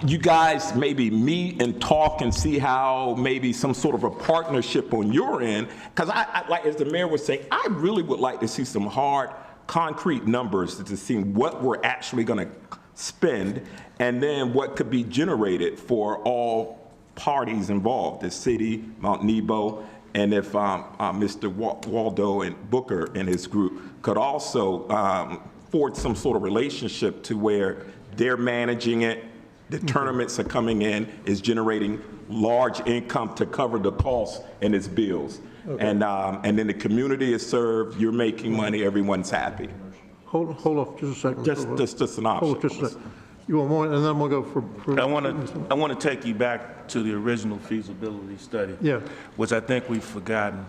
you guys maybe meet and talk and see how maybe some sort of a partnership on your end, because I like as the mayor was saying, I really would like to see some hard, concrete numbers to see what we're actually going to spend, and then what could be generated for all parties involved, the city, Mount Nebo, and if Mr. Waldo and Booker and his group could also forge some sort of relationship to where they're managing it, the tournaments are coming in, is generating large income to cover the costs and its bills. Okay. And then the community is served, you're making money, everyone's happy. Hold off just a second. Just an option. Hold just a second. You want more, and then we'll go for I want to take you back to the original feasibility study, yeah, which I think we've forgotten.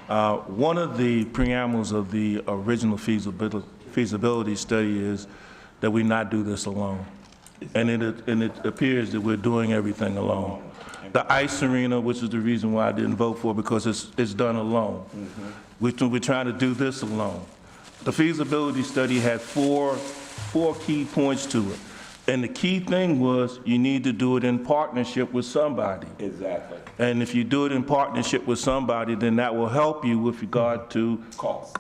One of the preambles of the original feasibility study is that we not do this alone, and it appears that we're doing everything alone. The ice arena, which is the reason why I didn't vote for it, because it's done alone. Mm-hmm. We're trying to do this alone. The feasibility study had four key points to it. And the key thing was you need to do it in partnership with somebody. Exactly. And if you do it in partnership with somebody, then that will help you with regard to cost.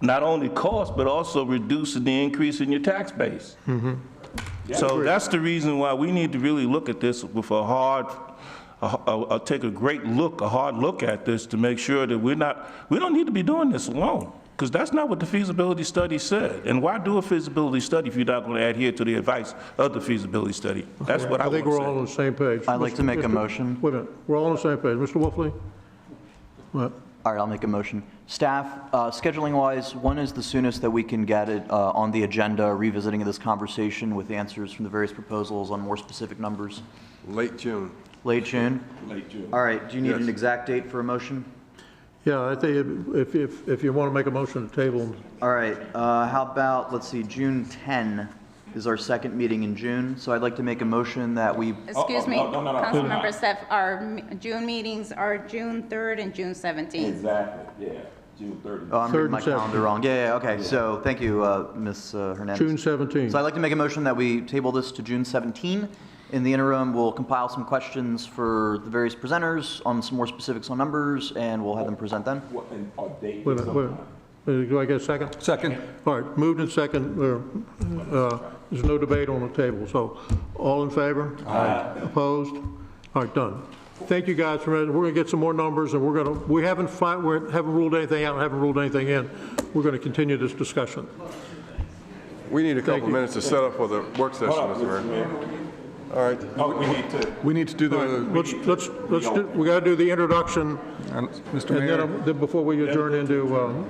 Not only cost, but also reducing the increase in your tax base. Mm-hmm. Yeah, so that's the reason why we need to really look at this with take a hard look at this to make sure that we don't need to be doing this alone. Because that's not what the feasibility study said. And why do a feasibility study if you're not going to adhere to the advice of the feasibility study? That's what I think we're all on the same page. I'd like to make a motion. Wait a minute. We're all on the same page. Mr. Wolfley? What? All right, I'll make a motion. Staff, scheduling-wise, when is the soonest that we can get it on the agenda, revisiting this conversation with answers from the various proposals on more specific numbers? Late June. Late June? Late June. All right, do you need Yes. an exact date for a motion? Yeah, I think if you want to make a motion to table. All right, how about, let's see, June 10 is our second meeting in June, so I'd like to make a motion that we... Excuse me, Councilmember Seth, our June meetings are June 3rd and June 17th. Exactly, yeah, June 30th. Oh, I'm reading my calendar wrong. Yeah, okay, so thank you, Ms. Hernandez. June 17th. So I'd like to make a motion that we table this to June 17. In the interim, we'll compile some questions for the various presenters on some more specifics on numbers, and we'll have them present then. Wait a minute. Do I get a second? Second. All right, moved and second. There's no debate on the table. So all in favor? Aye. Opposed? All right, done. Thank you guys for that. We're going to get some more numbers, and we haven't ruled anything out, haven't ruled anything in. We're going to continue this discussion. We need a couple minutes to set up for the work session, Mr. Mayor. All right. Oh, we need to do the. Let's do, we got to do the introduction. Mr. Mayor. And then before we adjourn into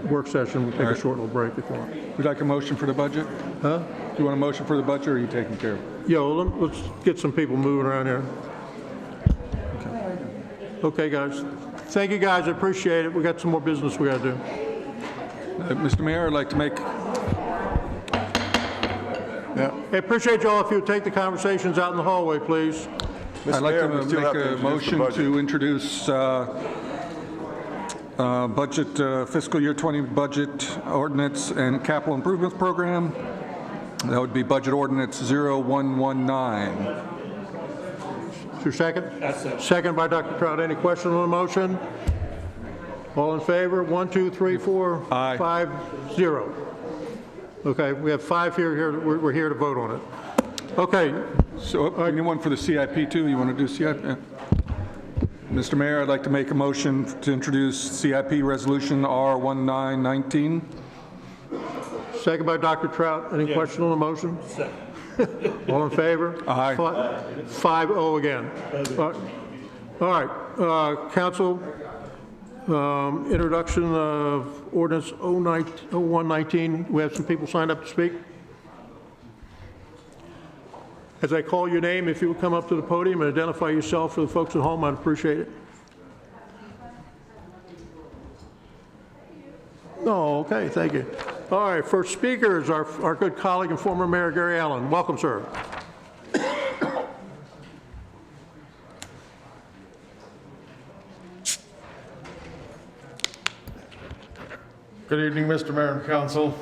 work session, we'll take a short little break if you want. Would you like a motion for the budget? Huh? Do you want a motion for the budget, or are you taking care of it? Yeah, well, let's get some people moving around here. Okay, guys. Thank you, guys. I appreciate it. We got some more business we got to do. Mr. Mayor, I'd like to make. Yeah. I appreciate y'all if you would take the conversations out in the hallway, please. I'd like to make a motion to introduce budget, fiscal year 20 budget ordinance and capital improvements program. That would be budget ordinance 0119. Is your second? Second by Dr. Trout. Any question on the motion? All in favor? 1, 2, 3, 4, Aye. 5, 0. Okay, we have 5 here. We're here to vote on it. Okay. So anyone for the CIP too? You want to do CIP? Yeah. Mr. Mayor, I'd like to make a motion to introduce CIP resolution R1919. Second by Dr. Trout. Any question on the motion? All in favor? Aye. 5-0 again. All right, council, introduction of ordinance 0119. We have some people signed up to speak. As I call your name, if you would come up to the podium and identify yourself for the folks at home, I'd appreciate it. Oh, okay, thank you. All right, first speaker is our good colleague and former Mayor Gary Allen. Welcome, sir. Good evening, Mr. Mayor and Council.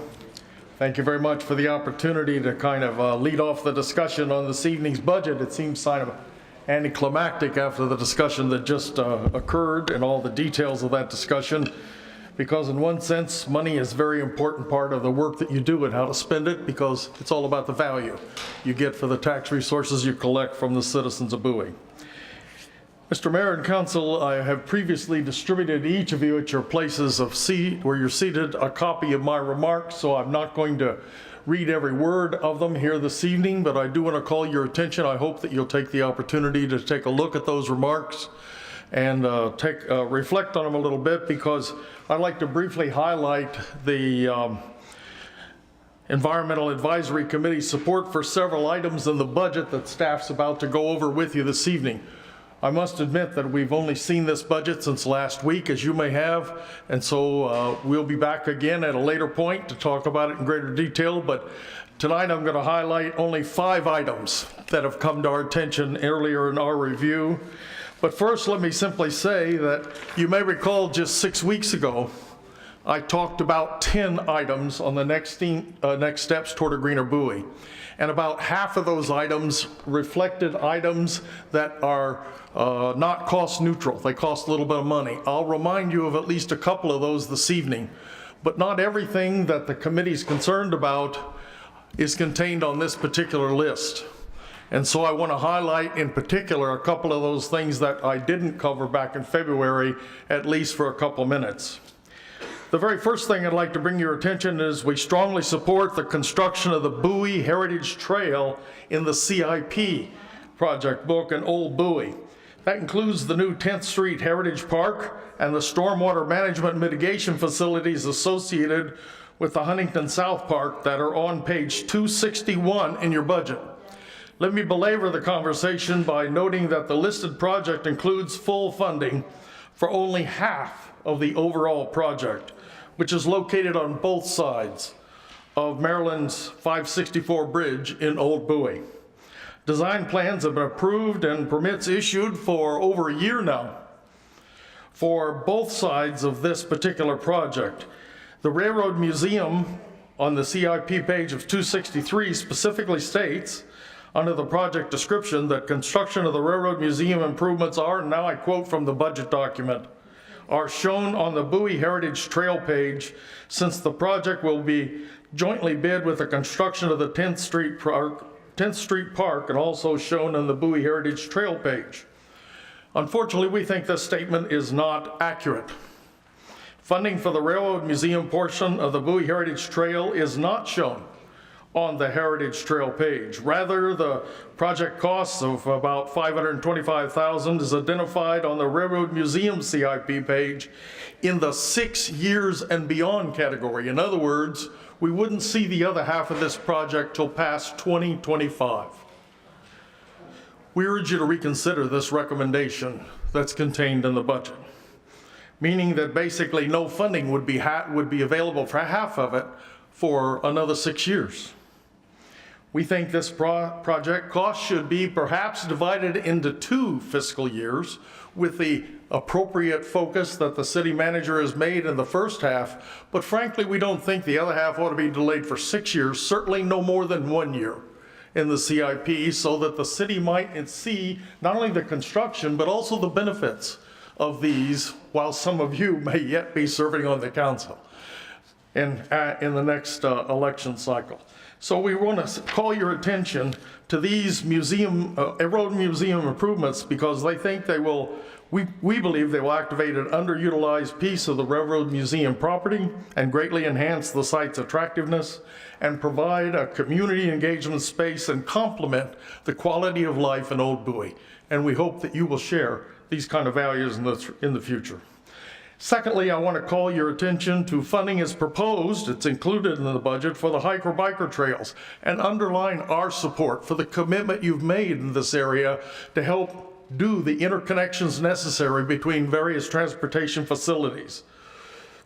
Thank you very much for the opportunity to kind of lead off the discussion on this evening's budget. It seems kind of anticlimactic after the discussion that just occurred and all the details of that discussion, because in one sense, money is a very important part of the work that you do and how to spend it, because it's all about the value you get for the tax resources you collect from the citizens of Bowie. Mr. Mayor and Council, I have previously distributed each of you at your places of seat where you're seated a copy of my remarks, so I'm not going to read every word of them here this evening, but I do want to call your attention. I hope that you'll take the opportunity to take a look at those remarks and reflect on them a little bit, because I'd like to briefly highlight the Environmental Advisory Committee support for several items in the budget that staff's about to go over with you this evening. I must admit that we've only seen this budget since last week, as you may have, and so we'll be back again at a later point to talk about it in greater detail, but tonight I'm going to highlight only 5 items that have come to our attention earlier in our review. But first, let me simply say that you may recall just 6 weeks ago, I talked about 10 items on the next steps toward a greener Bowie. And about half of those items reflected items that are not cost neutral. They cost a little bit of money. I'll remind you of at least a couple of those this evening. But not everything that the committee's concerned about is contained on this particular list. And so I want to highlight in particular a couple of those things that I didn't cover back in February, at least for a couple minutes. The very first thing I'd like to bring your attention is we strongly support the construction of the Bowie Heritage Trail in the CIP project book in Old Bowie. That includes the new 10th Street Heritage Park and the stormwater management mitigation facilities associated with the Huntington South Park that are on page 261 in your budget. Let me belabor the conversation by noting that the listed project includes full funding for only half of the overall project, which is located on both sides of Maryland's 564 Bridge in Old Bowie. Design plans have been approved and permits issued for over a year now for both sides of this particular project. The Railroad Museum on the CIP page of 263 specifically states under the project description that construction of the Railroad Museum improvements are, and now I quote from the budget document, are shown on the Bowie Heritage Trail page, since the project will be jointly bid with the construction of the 10th Street Park and also shown on the Bowie Heritage Trail page. Unfortunately, we think this statement is not accurate. Funding for the Railroad Museum portion of the Bowie Heritage Trail is not shown on the Heritage Trail page. Rather, the project costs of about $525,000 is identified on the Railroad Museum CIP page in the 6 years and beyond category. In other words, we wouldn't see the other half of this project till past 2025. We urge you to reconsider this recommendation that's contained in the budget, meaning that basically no funding would be available for half of it for another 6 years. We think this project cost should be perhaps divided into 2 fiscal years with the appropriate focus that the city manager has made in the first half, but frankly, we don't think the other half ought to be delayed for 6 years, certainly no more than 1 year in the CIP, so that the city might see not only the construction, but also the benefits of these, while some of you may yet be serving on the council in the next election cycle. So we want to call your attention to these road museum improvements, because they think they will, we believe they will activate an underutilized piece of the Railroad Museum property and greatly enhance the site's attractiveness and provide a community engagement space and complement the quality of life in Old Bowie. And we hope that you will share these kind of values in the future. Secondly, I want to call your attention to funding as proposed, it's included in the budget, for the hiker-biker trails, and underline our support for the commitment you've made in this area to help do the interconnections necessary between various transportation facilities.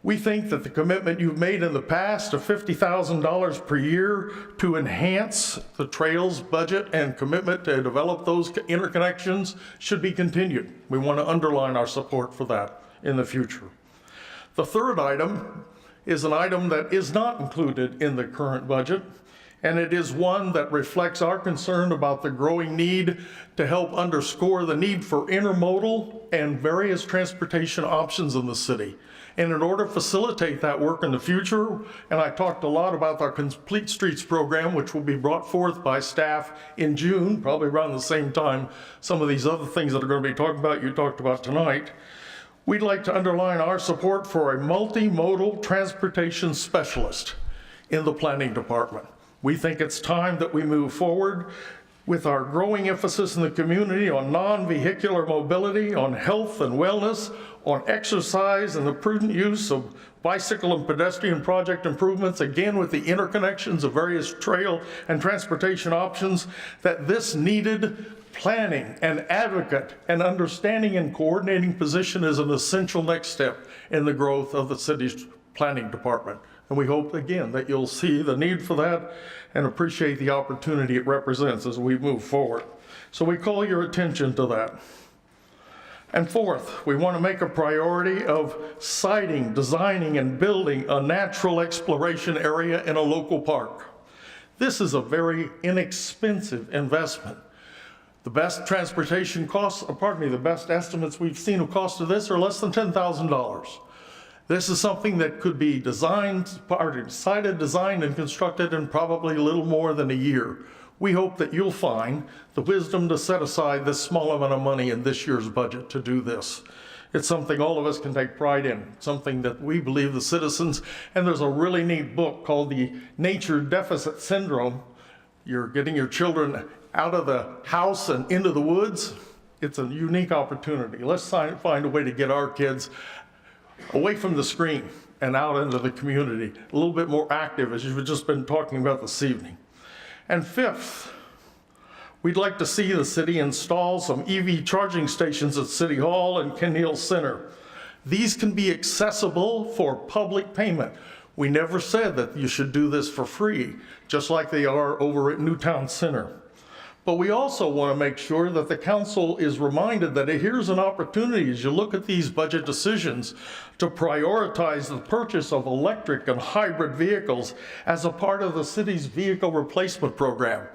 We think that the commitment you've made in the past of $50,000 per year to enhance the trails budget and commitment to develop those interconnections should be continued. We want to underline our support for that in the future. The third item is an item that is not included in the current budget. And it is one that reflects our concern about the growing need to help underscore the need for intermodal and various transportation options in the city. And in order to facilitate that work in the future, and I talked a lot about our Complete Streets program, which will be brought forth by staff in June, probably around the same time some of these other things that are going to be talked about, you talked about tonight. We'd like to underline our support for a multimodal transportation specialist in the planning department. We think it's time that we move forward with our growing emphasis in the community on non-vehicular mobility, on health and wellness, on exercise and the prudent use of bicycle and pedestrian project improvements, again with the interconnections of various trail and transportation options, that this needed planning and advocate and understanding and coordinating position is an essential next step in the growth of the city's planning department. And we hope, again, that you'll see the need for that and appreciate the opportunity it represents as we move forward. So we call your attention to that. And fourth, we want to make a priority of siting, designing, and building a natural exploration area in a local park. This is a very inexpensive investment. The best transportation costs, the best estimates we've seen of cost of this are less than $10,000. This is something that could be sited, designed, and constructed in probably a little more than a year. We hope that you'll find the wisdom to set aside this small amount of money in this year's budget to do this. It's something all of us can take pride in, something that we believe the citizens, and there's a really neat book called The Nature Deficit Syndrome. You're getting your children out of the house and into the woods. It's a unique opportunity. Let's find a way to get our kids away from the screen and out into the community, a little bit more active, as you've just been talking about this evening. And fifth, we'd like to see the city install some EV charging stations at City Hall and Kenneal Center. These can be accessible for public payment. We never said that you should do this for free, just like they are over at Newtown Center. But we also want to make sure that the council is reminded that here's an opportunity as you look at these budget decisions to prioritize the purchase of electric and hybrid vehicles as a part of the city's vehicle replacement program.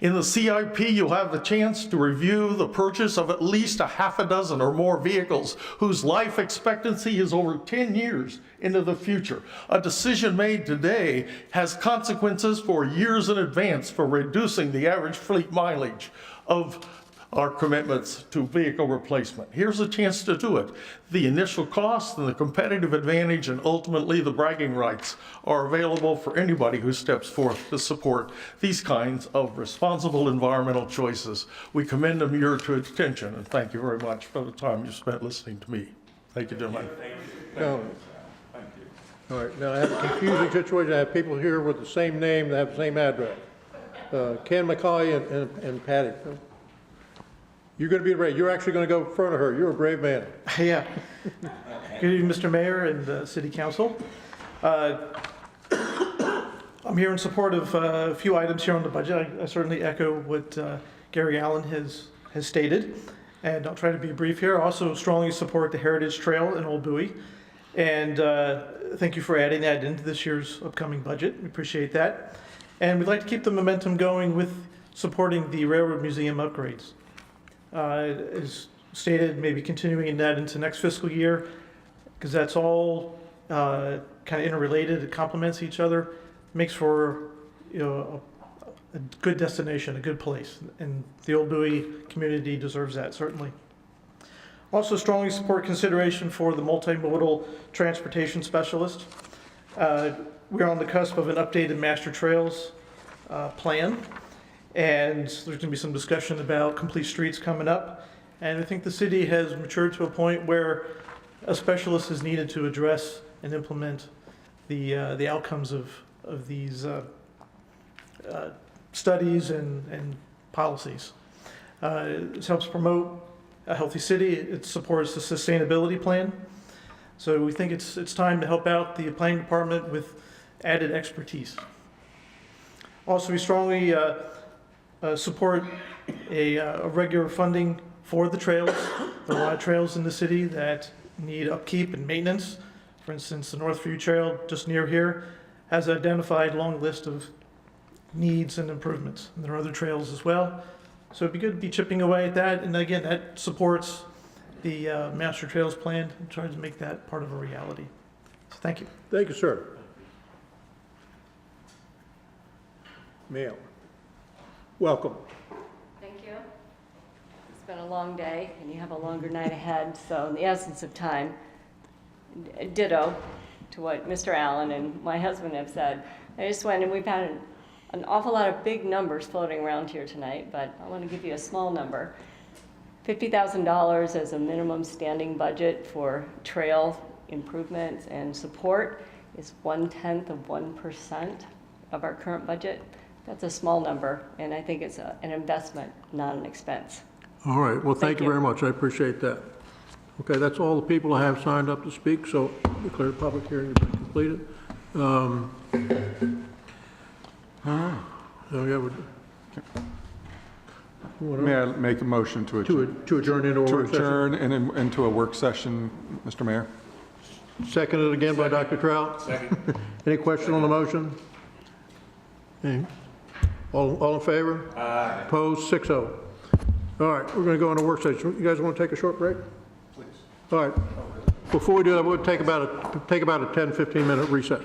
In the CIP, you'll have the chance to review the purchase of at least a half a dozen or more vehicles whose life expectancy is over 10 years into the future. A decision made today has consequences for years in advance for reducing the average fleet mileage of our commitments to vehicle replacement. Here's a chance to do it. The initial cost and the competitive advantage and ultimately the bragging rights are available for anybody who steps forth to support these kinds of responsible environmental choices. We commend them your attention and thank you very much for the time you spent listening to me. Thank you, gentlemen. All right, now I have a confusing situation. I have people here with the same name that have the same address. Ken McCauley and Patty. You're going to be ready. You're actually going to go in front of her. You're a brave man. Yeah. Good evening, Mr. Mayor and City Council. I'm here in support of a few items here on the budget. I certainly echo what Gary Allen has stated, and I'll try to be brief here. I also strongly support the Heritage Trail in Old Bowie, and thank you for adding that into this year's upcoming budget. We appreciate that. And we'd like to keep the momentum going with supporting the Railroad Museum upgrades. As stated, maybe continuing that into next fiscal year, because that's all kind of interrelated. It complements each other, makes for a good destination, a good place, and the Old Bowie community deserves that, certainly. Also strongly support consideration for the multimodal transportation specialist. We're on the cusp of an updated master trails plan. And there's going to be some discussion about complete streets coming up. And I think the city has matured to a point where a specialist is needed to address and implement the outcomes of these studies and policies. This helps promote a healthy city. It supports the sustainability plan. So we think it's time to help out the planning department with added expertise. Also, we strongly support a regular funding for the trails. There are a lot of trails in the city that need upkeep and maintenance. For instance, the Northview Trail just near here has an identified long list of needs and improvements. And there are other trails as well. So it'd be good to be chipping away at that. And again, that supports the Master Trails Plan and trying to make that part of a reality. So thank you. Thank you, sir. Ma'am, welcome. Thank you. It's been a long day, and you have a longer night ahead, so in the essence of time, ditto to what Mr. Allen and my husband have said. I just went, and we've had an awful lot of big numbers floating around here tonight, but I want to give you a small number. $50,000 as a minimum standing budget for trail improvements and support is 0.1% of our current budget. That's a small number, and I think it's an investment, not an expense. All right, well, thank you very much. I appreciate that. Okay, that's all the people I have signed up to speak, so declare the public hearing to be completed. So May I make a motion to adjourn? To adjourn into a work session? To adjourn and into a work session, Mr. Mayor. Seconded again by Dr. Trout. Second. Any question on the motion? Any? All in favor? Aye. Opposed? 6-0. All right, we're going to go into work session. You guys want to take a short break? Please. All right. Before we do that, we'll take about a 10-15 minute recess.